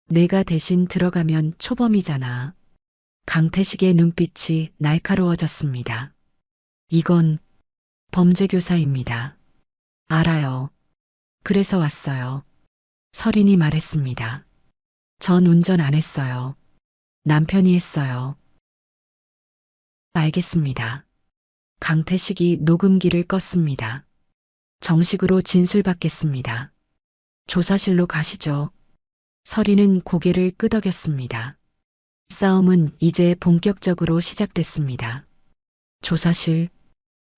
S1: 내가 대신 들어가면 초범이잖아. 강태식의 눈빛이 날카로워졌습니다. 이건 범죄교사입니다. 알아요. 그래서 왔어요. 서린이 말했습니다. 전 운전 안 했어요. 남편이 했어요. 알겠습니다. 강태식이 녹음기를 껐습니다. 정식으로 진술받겠습니다. 조사실로 가시죠. 서린은 고개를 끄덕였습니다. 싸움은 이제 본격적으로 시작됐습니다. 조사실.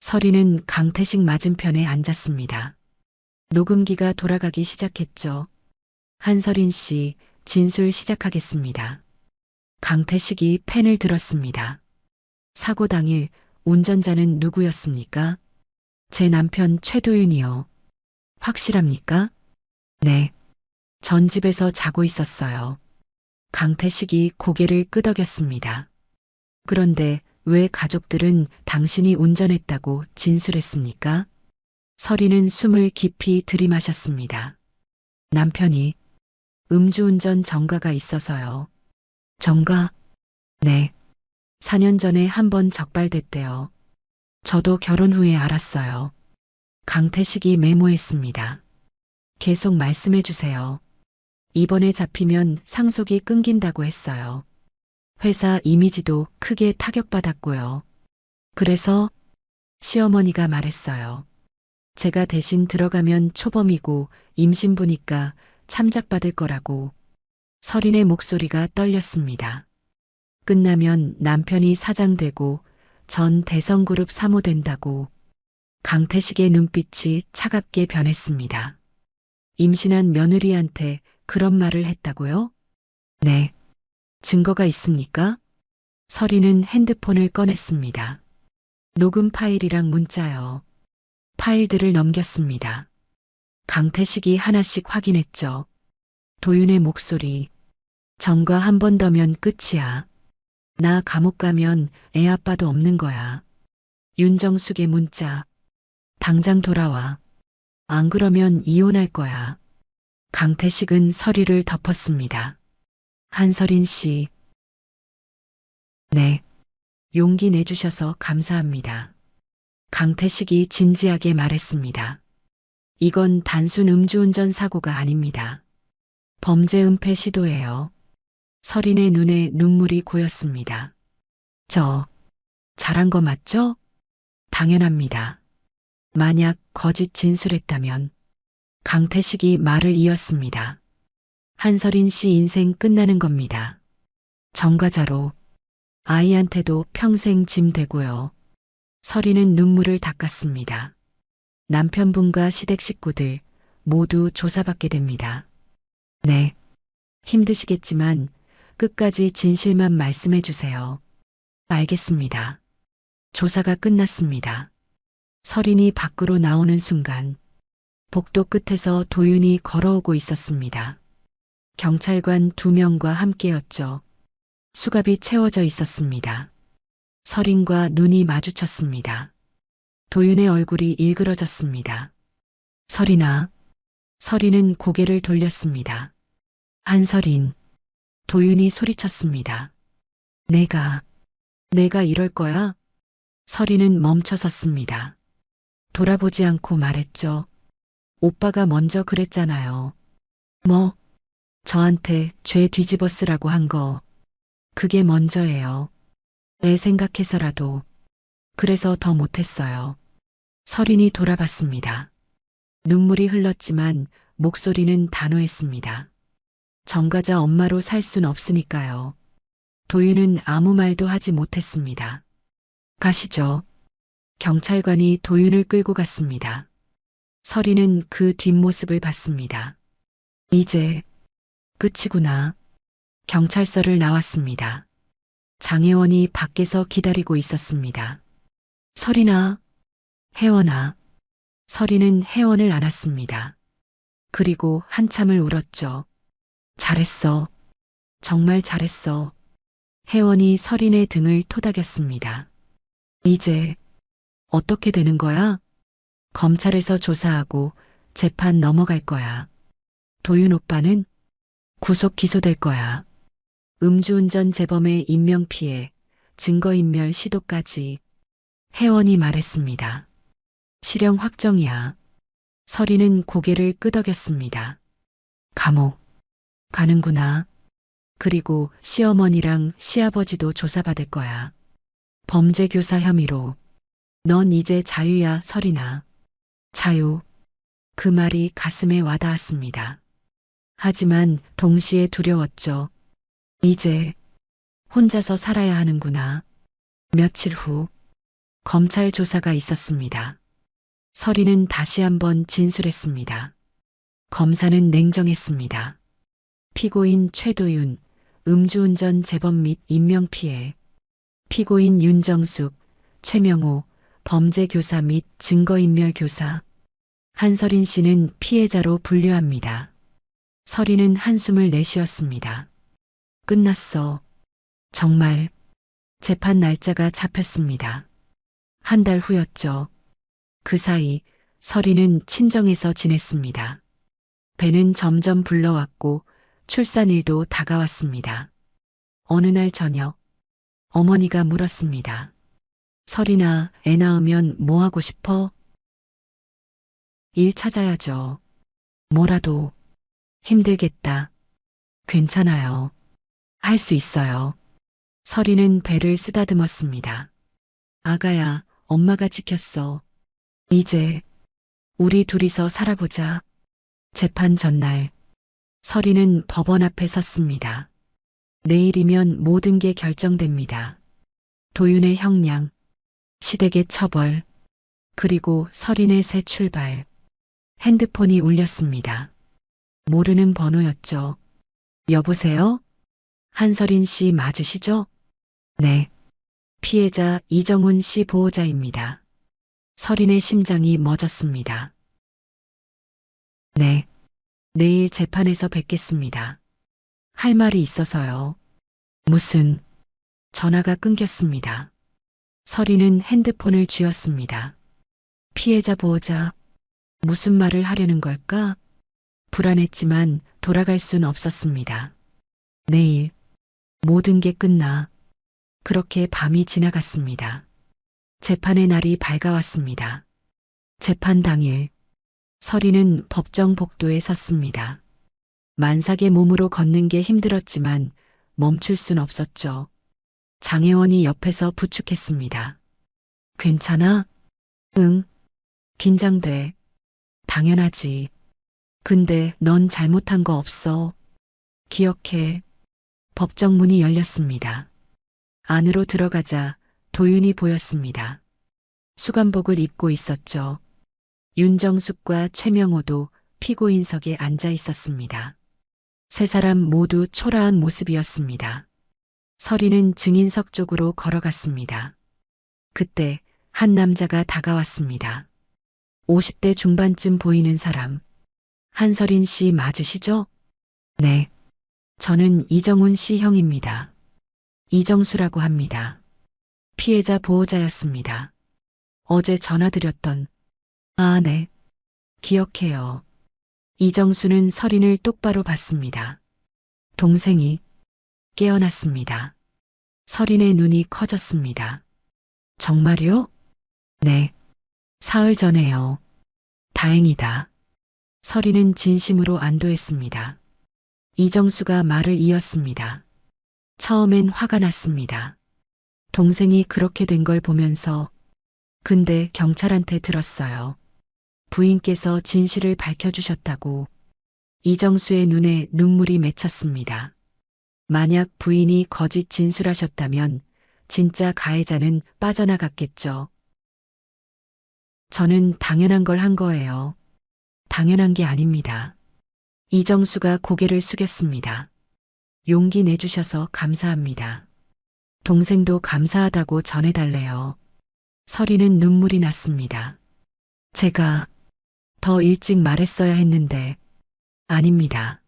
S1: 서린은 강태식 맞은편에 앉았습니다. 녹음기가 돌아가기 시작했죠. 한서린 씨, 진술 시작하겠습니다. 강태식이 펜을 들었습니다. 사고 당일 운전자는 누구였습니까? 제 남편 최도윤이요. 확실합니까? 네. 전 집에서 자고 있었어요. 강태식이 고개를 끄덕였습니다. 그런데 왜 가족들은 당신이 운전했다고 진술했습니까? 서린은 숨을 깊이 들이마셨습니다. 남편이 음주운전 전과가 있어서요. 전과? 네. 4년 전에 한 번 적발됐대요. 저도 결혼 후에 알았어요. 강태식이 메모했습니다. 계속 말씀해 주세요. 이번에 잡히면 상속이 끊긴다고 했어요. 회사 이미지도 크게 타격받았고요. 그래서 시어머니가 말했어요. 제가 대신 들어가면 초범이고 임신부니까 참작받을 거라고. 서린의 목소리가 떨렸습니다. 끝나면 남편이 사장되고 전 대성그룹 사모된다고. 강태식의 눈빛이 차갑게 변했습니다. 임신한 며느리한테 그런 말을 했다고요? 네. 증거가 있습니까? 서린은 핸드폰을 꺼냈습니다. 녹음 파일이랑 문자요. 파일들을 넘겼습니다. 강태식이 하나씩 확인했죠. 도윤의 목소리. 전과 한 번 더면 끝이야. 나 감옥 가면 애 아빠도 없는 거야. 윤정숙의 문자. 당장 돌아와. 안 그러면 이혼할 거야. 강태식은 서리를 덮었습니다. 한서린 씨. 네. 용기 내주셔서 감사합니다. 강태식이 진지하게 말했습니다. 이건 단순 음주운전 사고가 아닙니다. 범죄 은폐 시도예요. 서린의 눈에 눈물이 고였습니다. 저, 잘한 거 맞죠? 당연합니다. 만약 거짓 진술했다면. 강태식이 말을 이었습니다. 한서린 씨 인생 끝나는 겁니다. 전과자로. 아이한테도 평생 짐 되고요. 서린은 눈물을 닦았습니다. 남편분과 시댁 식구들 모두 조사받게 됩니다. 네. 힘드시겠지만 끝까지 진실만 말씀해 주세요. 알겠습니다. 조사가 끝났습니다. 서린이 밖으로 나오는 순간 복도 끝에서 도윤이 걸어오고 있었습니다. 경찰관 2명과 함께였죠. 수갑이 채워져 있었습니다. 서린과 눈이 마주쳤습니다. 도윤의 얼굴이 일그러졌습니다. 서린아. 서린은 고개를 돌렸습니다. 한서린. 도윤이 소리쳤습니다. 내가 이럴 거야? 서린은 멈춰섰습니다. 돌아보지 않고 말했죠. 오빠가 먼저 그랬잖아요. 뭐? 저한테 죄 뒤집어 쓰라고 한 거. 그게 먼저예요. 애 생각해서라도. 그래서 더 못했어요. 서린이 돌아봤습니다. 눈물이 흘렀지만 목소리는 단호했습니다. 전과자 엄마로 살 순 없으니까요. 도윤은 아무 말도 하지 못했습니다. 가시죠. 경찰관이 도윤을 끌고 갔습니다. 서리는 그 뒷모습을 봤습니다. 이제 끝이구나. 경찰서를 나왔습니다. 장혜원이 밖에서 기다리고 있었습니다. 서리나, 혜원아. 서리는 혜원을 안았습니다. 그리고 한참을 울었죠. 잘했어. 정말 잘했어. 혜원이 서린의 등을 토닥였습니다. 이제 어떻게 되는 거야? 검찰에서 조사하고 재판 넘어갈 거야. 도윤 오빠는 구속 기소될 거야. 음주운전 재범의 인명피해, 증거인멸 시도까지 혜원이 말했습니다. 실형 확정이야. 서리는 고개를 끄덕였습니다. 감옥 가는구나. 그리고 시어머니랑 시아버지도 조사받을 거야. 범죄교사 혐의로. 넌 이제 자유야, 서리나. 자유. 그 말이 가슴에 와닿았습니다. 하지만 동시에 두려웠죠. 이제 혼자서 살아야 하는구나. 며칠 후 검찰 조사가 있었습니다. 서리는 다시 한번 진술했습니다. 검사는 냉정했습니다. 피고인 최도윤, 음주운전 재범 및 인명피해. 피고인 윤정숙, 최명호, 범죄교사 및 증거인멸교사. 한서린 씨는 피해자로 분류합니다. 서리는 한숨을 내쉬었습니다. 끝났어. 정말. 재판 날짜가 잡혔습니다. 한 달 후였죠. 그 사이 서리는 친정에서 지냈습니다. 배는 점점 불러왔고 출산일도 다가왔습니다. 어느 날 저녁 어머니가 물었습니다. 서리나, 애 낳으면 뭐 하고 싶어? 일 찾아야죠. 뭐라도. 힘들겠다. 괜찮아요. 할 수 있어요. 서리는 배를 쓰다듬었습니다. 아가야, 엄마가 지켰어. 이제 우리 둘이서 살아보자. 재판 전날 서리는 법원 앞에 섰습니다. 내일이면 모든 게 결정됩니다. 도윤의 형량, 시댁의 처벌, 그리고 서린의 새 출발. 핸드폰이 울렸습니다. 모르는 번호였죠. 여보세요? 한서린 씨 맞으시죠? 네. 피해자 이정훈 씨 보호자입니다. 서린의 심장이 멎었습니다. 네. 내일 재판에서 뵙겠습니다. 할 말이 있어서요. 무슨? 전화가 끊겼습니다. 서리는 핸드폰을 쥐었습니다. 피해자 보호자, 무슨 말을 하려는 걸까? 불안했지만 돌아갈 순 없었습니다. 내일 모든 게 끝나. 그렇게 밤이 지나갔습니다. 재판의 날이 밝아왔습니다. 재판 당일 서리는 법정 복도에 섰습니다. 만삭의 몸으로 걷는 게 힘들었지만 멈출 순 없었죠. 장혜원이 옆에서 부축했습니다. 괜찮아? 응. 긴장돼. 당연하지. 근데 넌 잘못한 거 없어. 기억해. 법정 문이 열렸습니다. 안으로 들어가자 도윤이 보였습니다. 수감복을 입고 있었죠. 윤정숙과 최명호도 피고인석에 앉아 있었습니다. 세 사람 모두 초라한 모습이었습니다. 서리는 증인석 쪽으로 걸어갔습니다. 그때 한 남자가 다가왔습니다. 50대 중반쯤 보이는 사람. 한서린 씨 맞으시죠? 네. 저는 이정훈 씨 형입니다. 이정수라고 합니다. 피해자 보호자였습니다. 어제 전화드렸던. 아, 네. 기억해요. 이정수는 서린을 똑바로 봤습니다. 동생이 깨어났습니다. 서린의 눈이 커졌습니다. 정말요? 네. 사흘 전에요. 다행이다. 서린은 진심으로 안도했습니다. 이정수가 말을 이었습니다. 처음엔 화가 났습니다. 동생이 그렇게 된 걸 보면서. 근데 경찰한테 들었어요. 부인께서 진실을 밝혀주셨다고. 이정수의 눈에 눈물이 맺혔습니다. 만약 부인이 거짓 진술하셨다면 진짜 가해자는 빠져나갔겠죠. 저는 당연한 걸 한 거예요. 당연한 게 아닙니다. 이정수가 고개를 숙였습니다. 용기 내주셔서 감사합니다. 동생도 감사하다고 전해달래요. 서리는 눈물이 났습니다. 제가 더 일찍 말했어야 했는데, 아닙니다.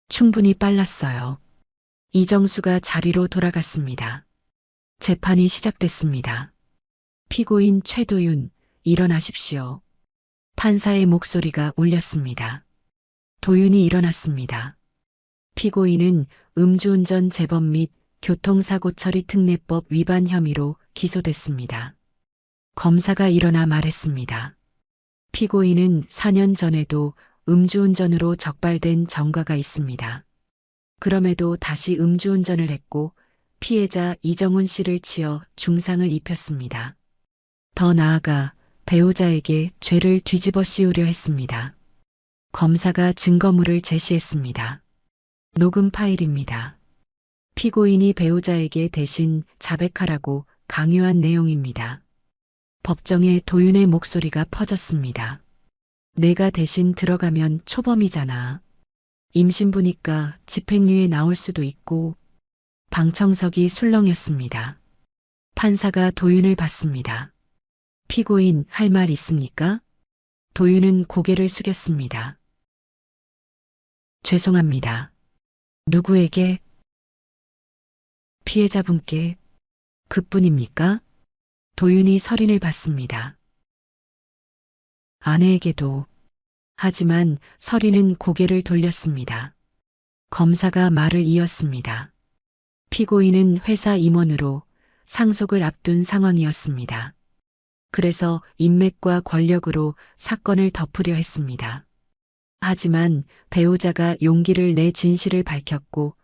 S1: 충분히 빨랐어요. 이정수가 자리로 돌아갔습니다. 재판이 시작됐습니다. 피고인 최도윤, 일어나십시오. 판사의 목소리가 울렸습니다. 도윤이 일어났습니다. 피고인은 음주운전 재범 및 교통사고 처리 특례법 위반 혐의로 기소됐습니다. 검사가 일어나 말했습니다. 피고인은 4년 전에도 음주운전으로 적발된 전과가 있습니다. 그럼에도 다시 음주운전을 했고 피해자 이정훈 씨를 치어 중상을 입혔습니다. 더 나아가 배우자에게 죄를 뒤집어 씌우려 했습니다. 검사가 증거물을 제시했습니다. 녹음 파일입니다. 피고인이 배우자에게 대신 자백하라고 강요한 내용입니다. 법정에 도윤의 목소리가 퍼졌습니다. 내가 대신 들어가면 초범이잖아. 임신부니까 집행유예 나올 수도 있고. 방청석이 술렁였습니다. 판사가 도윤을 봤습니다. 피고인 할 말 있습니까? 도윤은 고개를 숙였습니다. 죄송합니다. 누구에게? 피해자분께. 그뿐입니까? 도윤이 서린을 봤습니다. 아내에게도. 하지만 서린은 고개를 돌렸습니다. 검사가 말을 이었습니다. 피고인은 회사 임원으로 상속을 앞둔 상황이었습니다. 그래서 인맥과 권력으로 사건을 덮으려 했습니다. 하지만 배우자가 용기를 내 진실을 밝혔고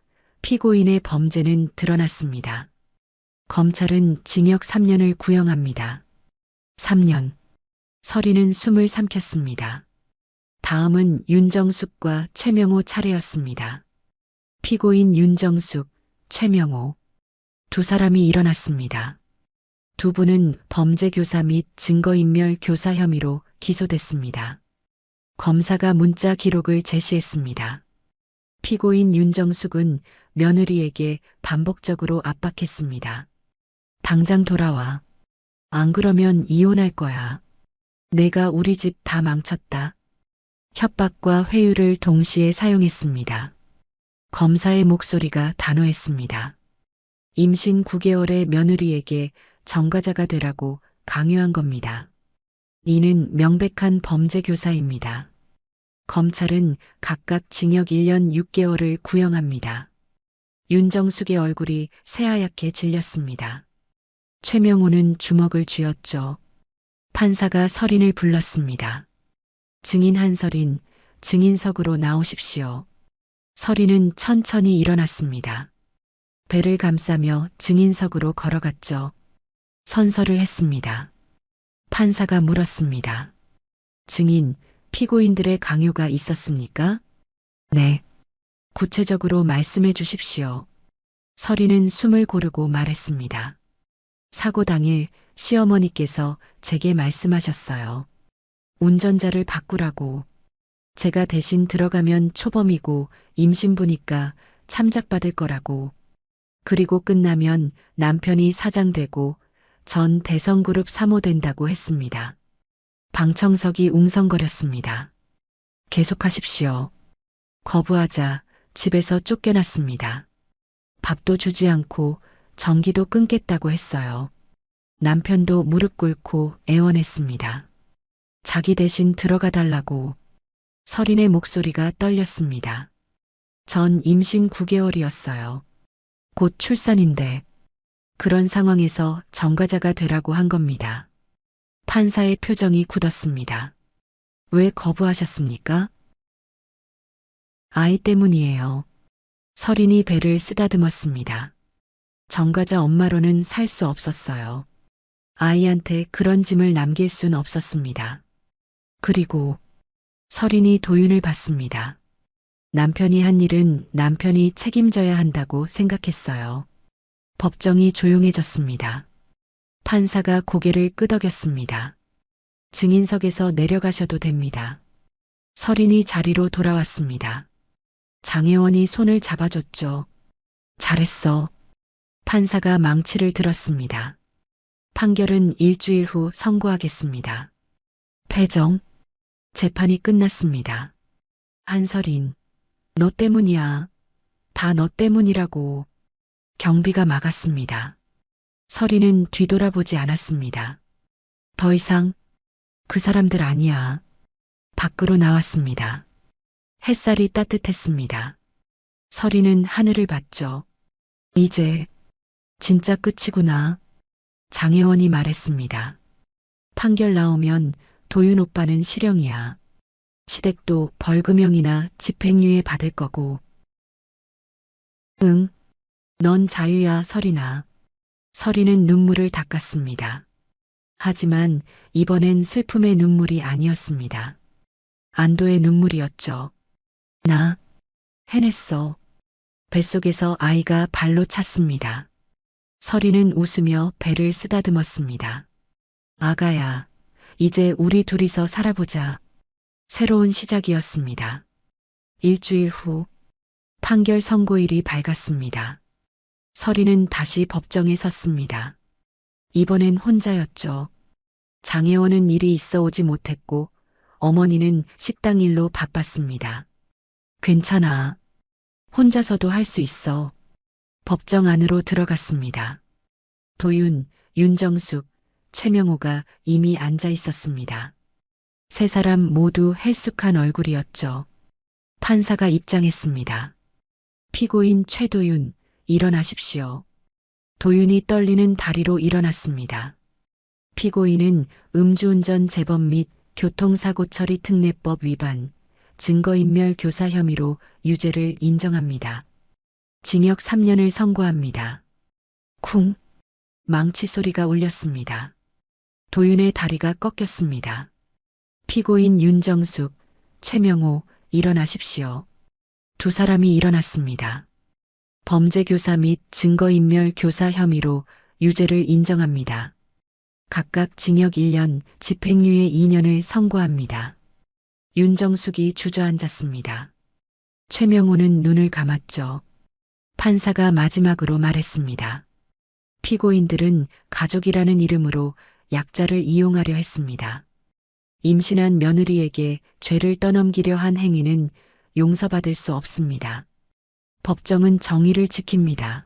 S1: 피고인의 범죄는 드러났습니다. 검찰은 징역 3년을 구형합니다. 3년. 서린은 숨을 삼켰습니다. 다음은 윤정숙과 최명호 차례였습니다. 피고인 윤정숙, 최명호. 두 사람이 일어났습니다. 두 분은 범죄교사 및 증거인멸 교사 혐의로 기소됐습니다. 검사가 문자 기록을 제시했습니다. 피고인 윤정숙은 며느리에게 반복적으로 압박했습니다. 당장 돌아와. 안 그러면 이혼할 거야. 내가 우리 집 다 망쳤다. 협박과 회유를 동시에 사용했습니다. 검사의 목소리가 단호했습니다. 임신 9개월의 며느리에게 전과자가 되라고 강요한 겁니다. 이는 명백한 범죄 교사입니다. 검찰은 각각 징역 1년 6개월을 구형합니다. 윤정숙의 얼굴이 새하얗게 질렸습니다. 최명호는 주먹을 쥐었죠. 판사가 서린을 불렀습니다. 증인 한서린, 증인석으로 나오십시오. 서린은 천천히 일어났습니다. 배를 감싸며 증인석으로 걸어갔죠. 선서를 했습니다. 판사가 물었습니다. 증인, 피고인들의 강요가 있었습니까? 네. 구체적으로 말씀해 주십시오. 서린은 숨을 고르고 말했습니다. 사고 당일 시어머니께서 제게 말씀하셨어요. 운전자를 바꾸라고. 제가 대신 들어가면 초범이고 임신부니까 참작받을 거라고. 그리고 끝나면 남편이 사장되고 전 대성그룹 사모된다고 했습니다. 방청석이 웅성거렸습니다. 계속하십시오. 거부하자 집에서 쫓겨났습니다. 밥도 주지 않고 전기도 끊겠다고 했어요. 남편도 무릎 꿇고 애원했습니다. 자기 대신 들어가 달라고. 서린의 목소리가 떨렸습니다. 전 임신 9개월이었어요. 곧 출산인데 그런 상황에서 전과자가 되라고 한 겁니다. 판사의 표정이 굳었습니다. 왜 거부하셨습니까? 아이 때문이에요. 서린이 배를 쓰다듬었습니다. 전과자 엄마로는 살 수 없었어요. 아이한테 그런 짐을 남길 순 없었습니다. 그리고 서린이 도윤을 봤습니다. 남편이 한 일은 남편이 책임져야 한다고 생각했어요. 법정이 조용해졌습니다. 판사가 고개를 끄덕였습니다. 증인석에서 내려가셔도 됩니다. 설인이 자리로 돌아왔습니다. 장혜원이 손을 잡아줬죠. 잘했어. 판사가 망치를 들었습니다. 판결은 일주일 후 선고하겠습니다. 패정. 재판이 끝났습니다. 한설인. 너 때문이야. 다 너 때문이라고. 경비가 막았습니다. 설인은 뒤돌아보지 않았습니다. 더 이상 그 사람들 아니야. 밖으로 나왔습니다. 햇살이 따뜻했습니다. 설인은 하늘을 봤죠. 이제 진짜 끝이구나. 장혜원이 말했습니다. 판결 나오면 도윤 오빠는 실형이야. 시댁도 벌금형이나 집행유예 받을 거고. 응, 넌 자유야, 설인아. 설인은 눈물을 닦았습니다. 하지만 이번엔 슬픔의 눈물이 아니었습니다. 안도의 눈물이었죠. 나 해냈어. 뱃속에서 아이가 발로 찼습니다. 설이는 웃으며 배를 쓰다듬었습니다. 아가야, 이제 우리 둘이서 살아보자. 새로운 시작이었습니다. 일주일 후 판결 선고일이 밝았습니다. 설이는 다시 법정에 섰습니다. 이번엔 혼자였죠. 장혜원은 일이 있어 오지 못했고 어머니는 식당 일로 바빴습니다. 괜찮아. 혼자서도 할 수 있어. 법정 안으로 들어갔습니다. 도윤, 윤정숙, 최명호가 이미 앉아 있었습니다. 세 사람 모두 헬쑥한 얼굴이었죠. 판사가 입장했습니다. 피고인 최도윤, 일어나십시오. 도윤이 떨리는 다리로 일어났습니다. 피고인은 음주운전 재범 및 교통사고 처리 특례법 위반, 증거인멸 교사 혐의로 유죄를 인정합니다. 징역 3년을 선고합니다. 쿵! 망치 소리가 울렸습니다. 도윤의 다리가 꺾였습니다. 피고인 윤정숙, 최명호, 일어나십시오. 두 사람이 일어났습니다. 범죄교사 및 증거인멸 교사 혐의로 유죄를 인정합니다. 각각 징역 1년, 집행유예 2년을 선고합니다. 윤정숙이 주저앉았습니다. 최명호는 눈을 감았죠. 판사가 마지막으로 말했습니다. 피고인들은 가족이라는 이름으로 약자를 이용하려 했습니다. 임신한 며느리에게 죄를 떠넘기려 한 행위는 용서받을 수 없습니다. 법정은 정의를 지킵니다.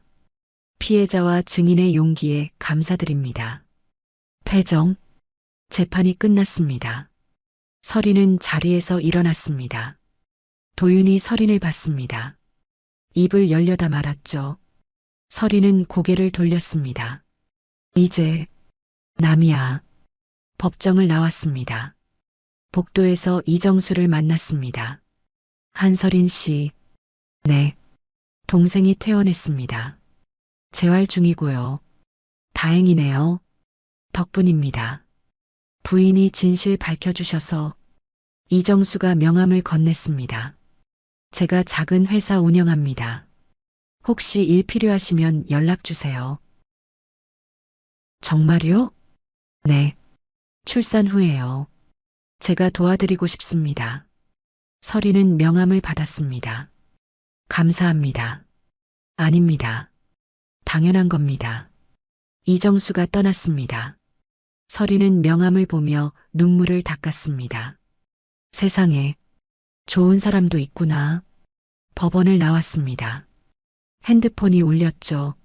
S1: 피해자와 증인의 용기에 감사드립니다. 패정. 재판이 끝났습니다. 설인은 자리에서 일어났습니다. 도윤이 설인을 봤습니다. 입을 열려다 말았죠. 설인은 고개를 돌렸습니다. 이제 남이야. 법정을 나왔습니다. 복도에서 이정수를 만났습니다. 한설인 씨. 네. 동생이 퇴원했습니다. 재활 중이고요. 다행이네요. 덕분입니다. 부인이 진실 밝혀주셔서 이정수가 명함을 건넸습니다. 제가 작은 회사 운영합니다. 혹시 일 필요하시면 연락 주세요. 정말요? 네. 출산 후에요. 제가 도와드리고 싶습니다. 설이는 명함을 받았습니다. 감사합니다. 아닙니다. 당연한 겁니다. 이정수가 떠났습니다. 설이는 명함을 보며 눈물을 닦았습니다. 세상에 좋은 사람도 있구나. 법원을 나왔습니다. 핸드폰이 울렸죠.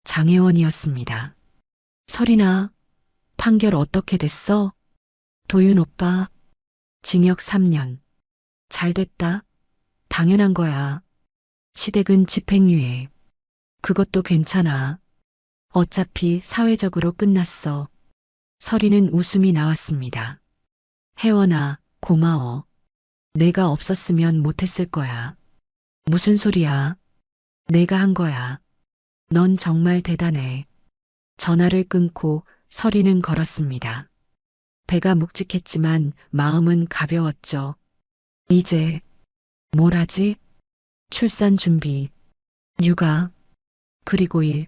S1: 장혜원이었습니다. 설이나, 판결 어떻게 됐어? 도윤 오빠, 징역 3년. 잘 됐다. 당연한 거야. 시댁은 집행유예. 그것도 괜찮아. 어차피 사회적으로 끝났어. 설이는 웃음이 나왔습니다. 혜원아, 고마워. 내가 없었으면 못했을 거야. 무슨 소리야? 내가 한 거야. 넌 정말 대단해. 전화를 끊고 설이는 걸었습니다. 배가 묵직했지만 마음은 가벼웠죠. 이제 뭘 하지? 출산 준비, 육아, 그리고 일.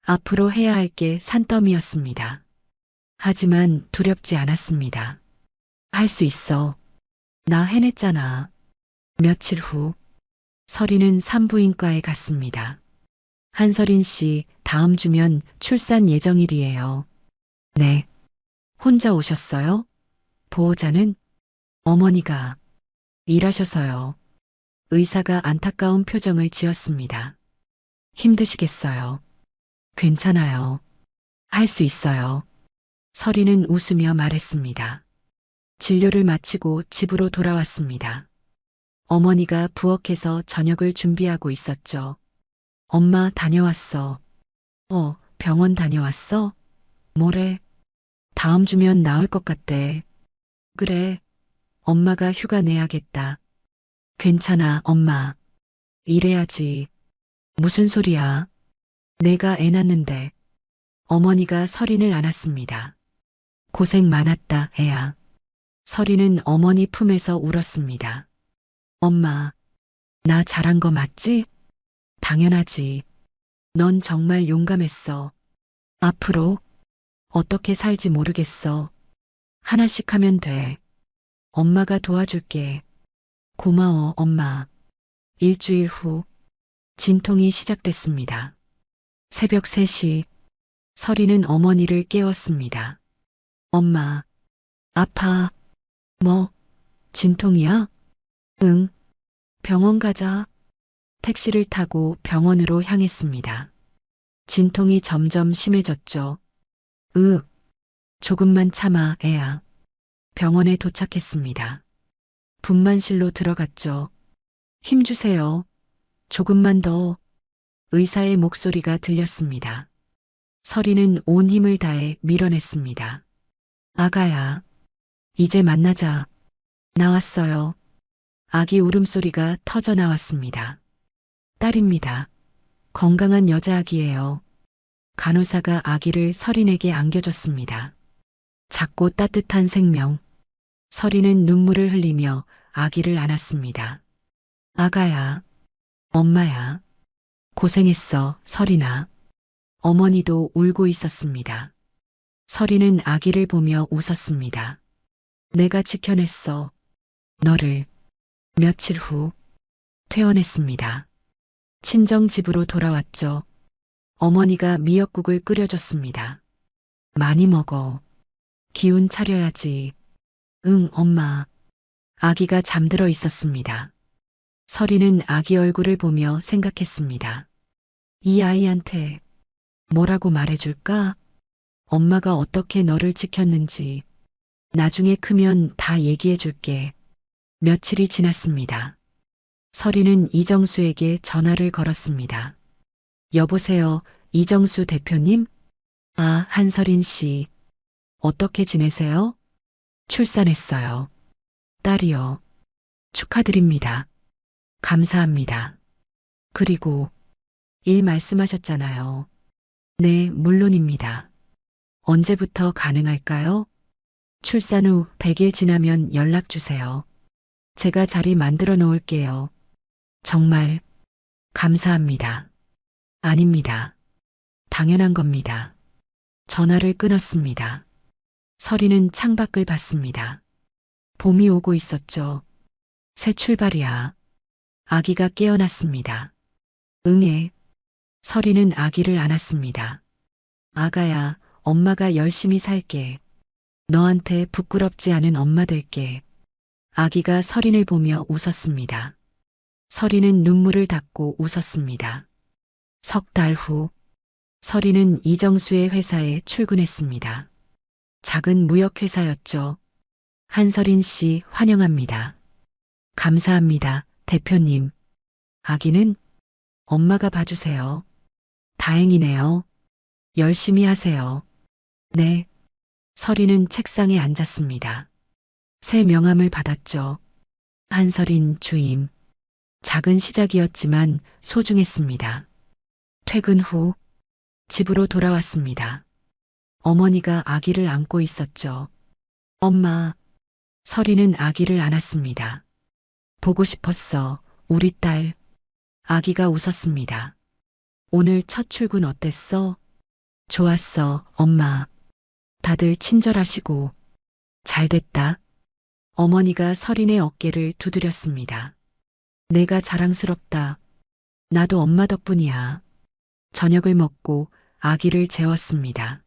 S1: 앞으로 해야 할 게 산더미였습니다. 하지만 두렵지 않았습니다. 할 수 있어. 나 해냈잖아. 며칠 후 서리는 산부인과에 갔습니다. 한서린 씨 다음 주면 출산 예정일이에요. 네. 혼자 오셨어요? 보호자는 어머니가 일하셔서요. 의사가 안타까운 표정을 지었습니다. 힘드시겠어요. 괜찮아요. 할 수 있어요. 서리는 웃으며 말했습니다. 진료를 마치고 집으로 돌아왔습니다. 어머니가 부엌에서 저녁을 준비하고 있었죠. 엄마 다녀왔어. 병원 다녀왔어? 뭐래? 다음 주면 나을 것 같대. 그래. 엄마가 휴가 내야겠다. 괜찮아, 엄마. 일해야지. 무슨 소리야? 내가 애 낳는데. 어머니가 서린을 안았습니다. 고생 많았다, 애야. 서린은 어머니 품에서 울었습니다. 엄마, 나 잘한 거 맞지? 당연하지. 넌 정말 용감했어. 앞으로 어떻게 살지 모르겠어. 하나씩 하면 돼. 엄마가 도와줄게. 고마워, 엄마. 일주일 후 진통이 시작됐습니다. 새벽 3시 서리는 어머니를 깨웠습니다. 엄마, 아파. 뭐, 진통이야? 응. 병원 가자. 택시를 타고 병원으로 향했습니다. 진통이 점점 심해졌죠. 조금만 참아, 애야. 병원에 도착했습니다. 분만실로 들어갔죠. 힘주세요. 조금만 더. 의사의 목소리가 들렸습니다. 서리는 온 힘을 다해 밀어냈습니다. 아가야, 이제 만나자. 나왔어요. 아기 울음소리가 터져 나왔습니다. 딸입니다. 건강한 여자아기예요. 간호사가 아기를 서린에게 안겨줬습니다. 작고 따뜻한 생명. 서린은 눈물을 흘리며 아기를 안았습니다. 아가야, 엄마야. 고생했어, 서린아. 어머니도 울고 있었습니다. 서린은 아기를 보며 웃었습니다. 내가 지켜냈어. 너를. 며칠 후 퇴원했습니다. 친정 집으로 돌아왔죠. 어머니가 미역국을 끓여줬습니다. 많이 먹어. 기운 차려야지. 응, 엄마. 아기가 잠들어 있었습니다. 서리는 아기 얼굴을 보며 생각했습니다. 이 아이한테 뭐라고 말해줄까? 엄마가 어떻게 너를 지켰는지. 나중에 크면 다 얘기해줄게. 며칠이 지났습니다. 서리는 이정수에게 전화를 걸었습니다. 여보세요, 이정수 대표님? 아, 한서린 씨. 어떻게 지내세요? 출산했어요. 딸이요. 축하드립니다. 감사합니다. 그리고 일 말씀하셨잖아요. 네, 물론입니다. 언제부터 가능할까요? 출산 후 100일 지나면 연락 주세요. 제가 자리 만들어 놓을게요. 정말 감사합니다. 아닙니다. 당연한 겁니다. 전화를 끊었습니다. 서리는 창밖을 봤습니다. 봄이 오고 있었죠. 새 출발이야. 아기가 깨어났습니다. 응애. 서리는 아기를 안았습니다. 아가야, 엄마가 열심히 살게. 너한테 부끄럽지 않은 엄마 될게. 아기가 서린을 보며 웃었습니다. 서리는 눈물을 닦고 웃었습니다. 석 달 후, 서리는 이정수의 회사에 출근했습니다. 작은 무역회사였죠. 한서린 씨 환영합니다. 감사합니다, 대표님. 아기는 엄마가 봐주세요. 다행이네요. 열심히 하세요. 네. 서리는 책상에 앉았습니다. 새 명함을 받았죠. 한서린 주임. 작은 시작이었지만 소중했습니다. 퇴근 후 집으로 돌아왔습니다. 어머니가 아기를 안고 있었죠. 엄마. 서리는 아기를 안았습니다. 보고 싶었어, 우리 딸. 아기가 웃었습니다. 오늘 첫 출근 어땠어? 좋았어, 엄마. 다들 친절하시고 잘 됐다. 어머니가 서린의 어깨를 두드렸습니다. 내가 자랑스럽다. 나도 엄마 덕분이야. 저녁을 먹고 아기를 재웠습니다.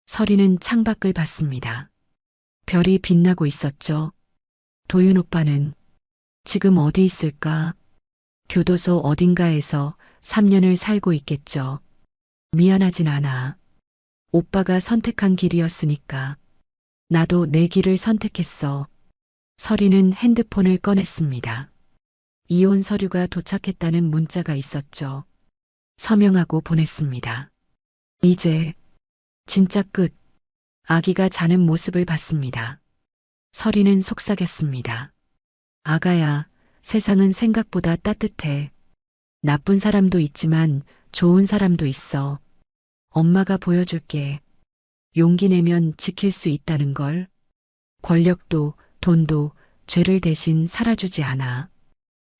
S1: 서린은 창밖을 봤습니다. 별이 빛나고 있었죠. 도윤 오빠는 지금 어디 있을까? 교도소 어딘가에서 3년을 살고 있겠죠. 미안하진 않아. 오빠가 선택한 길이었으니까. 나도 내 길을 선택했어. 서린은 핸드폰을 꺼냈습니다. 이혼 서류가 도착했다는 문자가 있었죠. 서명하고 보냈습니다. 이제 진짜 끝. 아기가 자는 모습을 봤습니다. 서린은 속삭였습니다. 아가야, 세상은 생각보다 따뜻해. 나쁜 사람도 있지만 좋은 사람도 있어. 엄마가 보여줄게. 용기 내면 지킬 수 있다는 걸. 권력도 돈도 죄를 대신 살아주지 않아.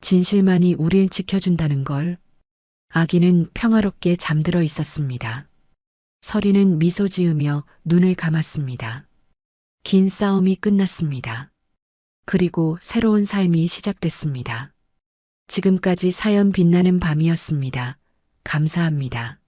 S1: 진실만이 우릴 지켜준다는 걸. 아기는 평화롭게 잠들어 있었습니다. 서린은 미소 지으며 눈을 감았습니다. 긴 싸움이 끝났습니다. 그리고 새로운 삶이 시작됐습니다. 지금까지 사연 빛나는 밤이었습니다. 감사합니다.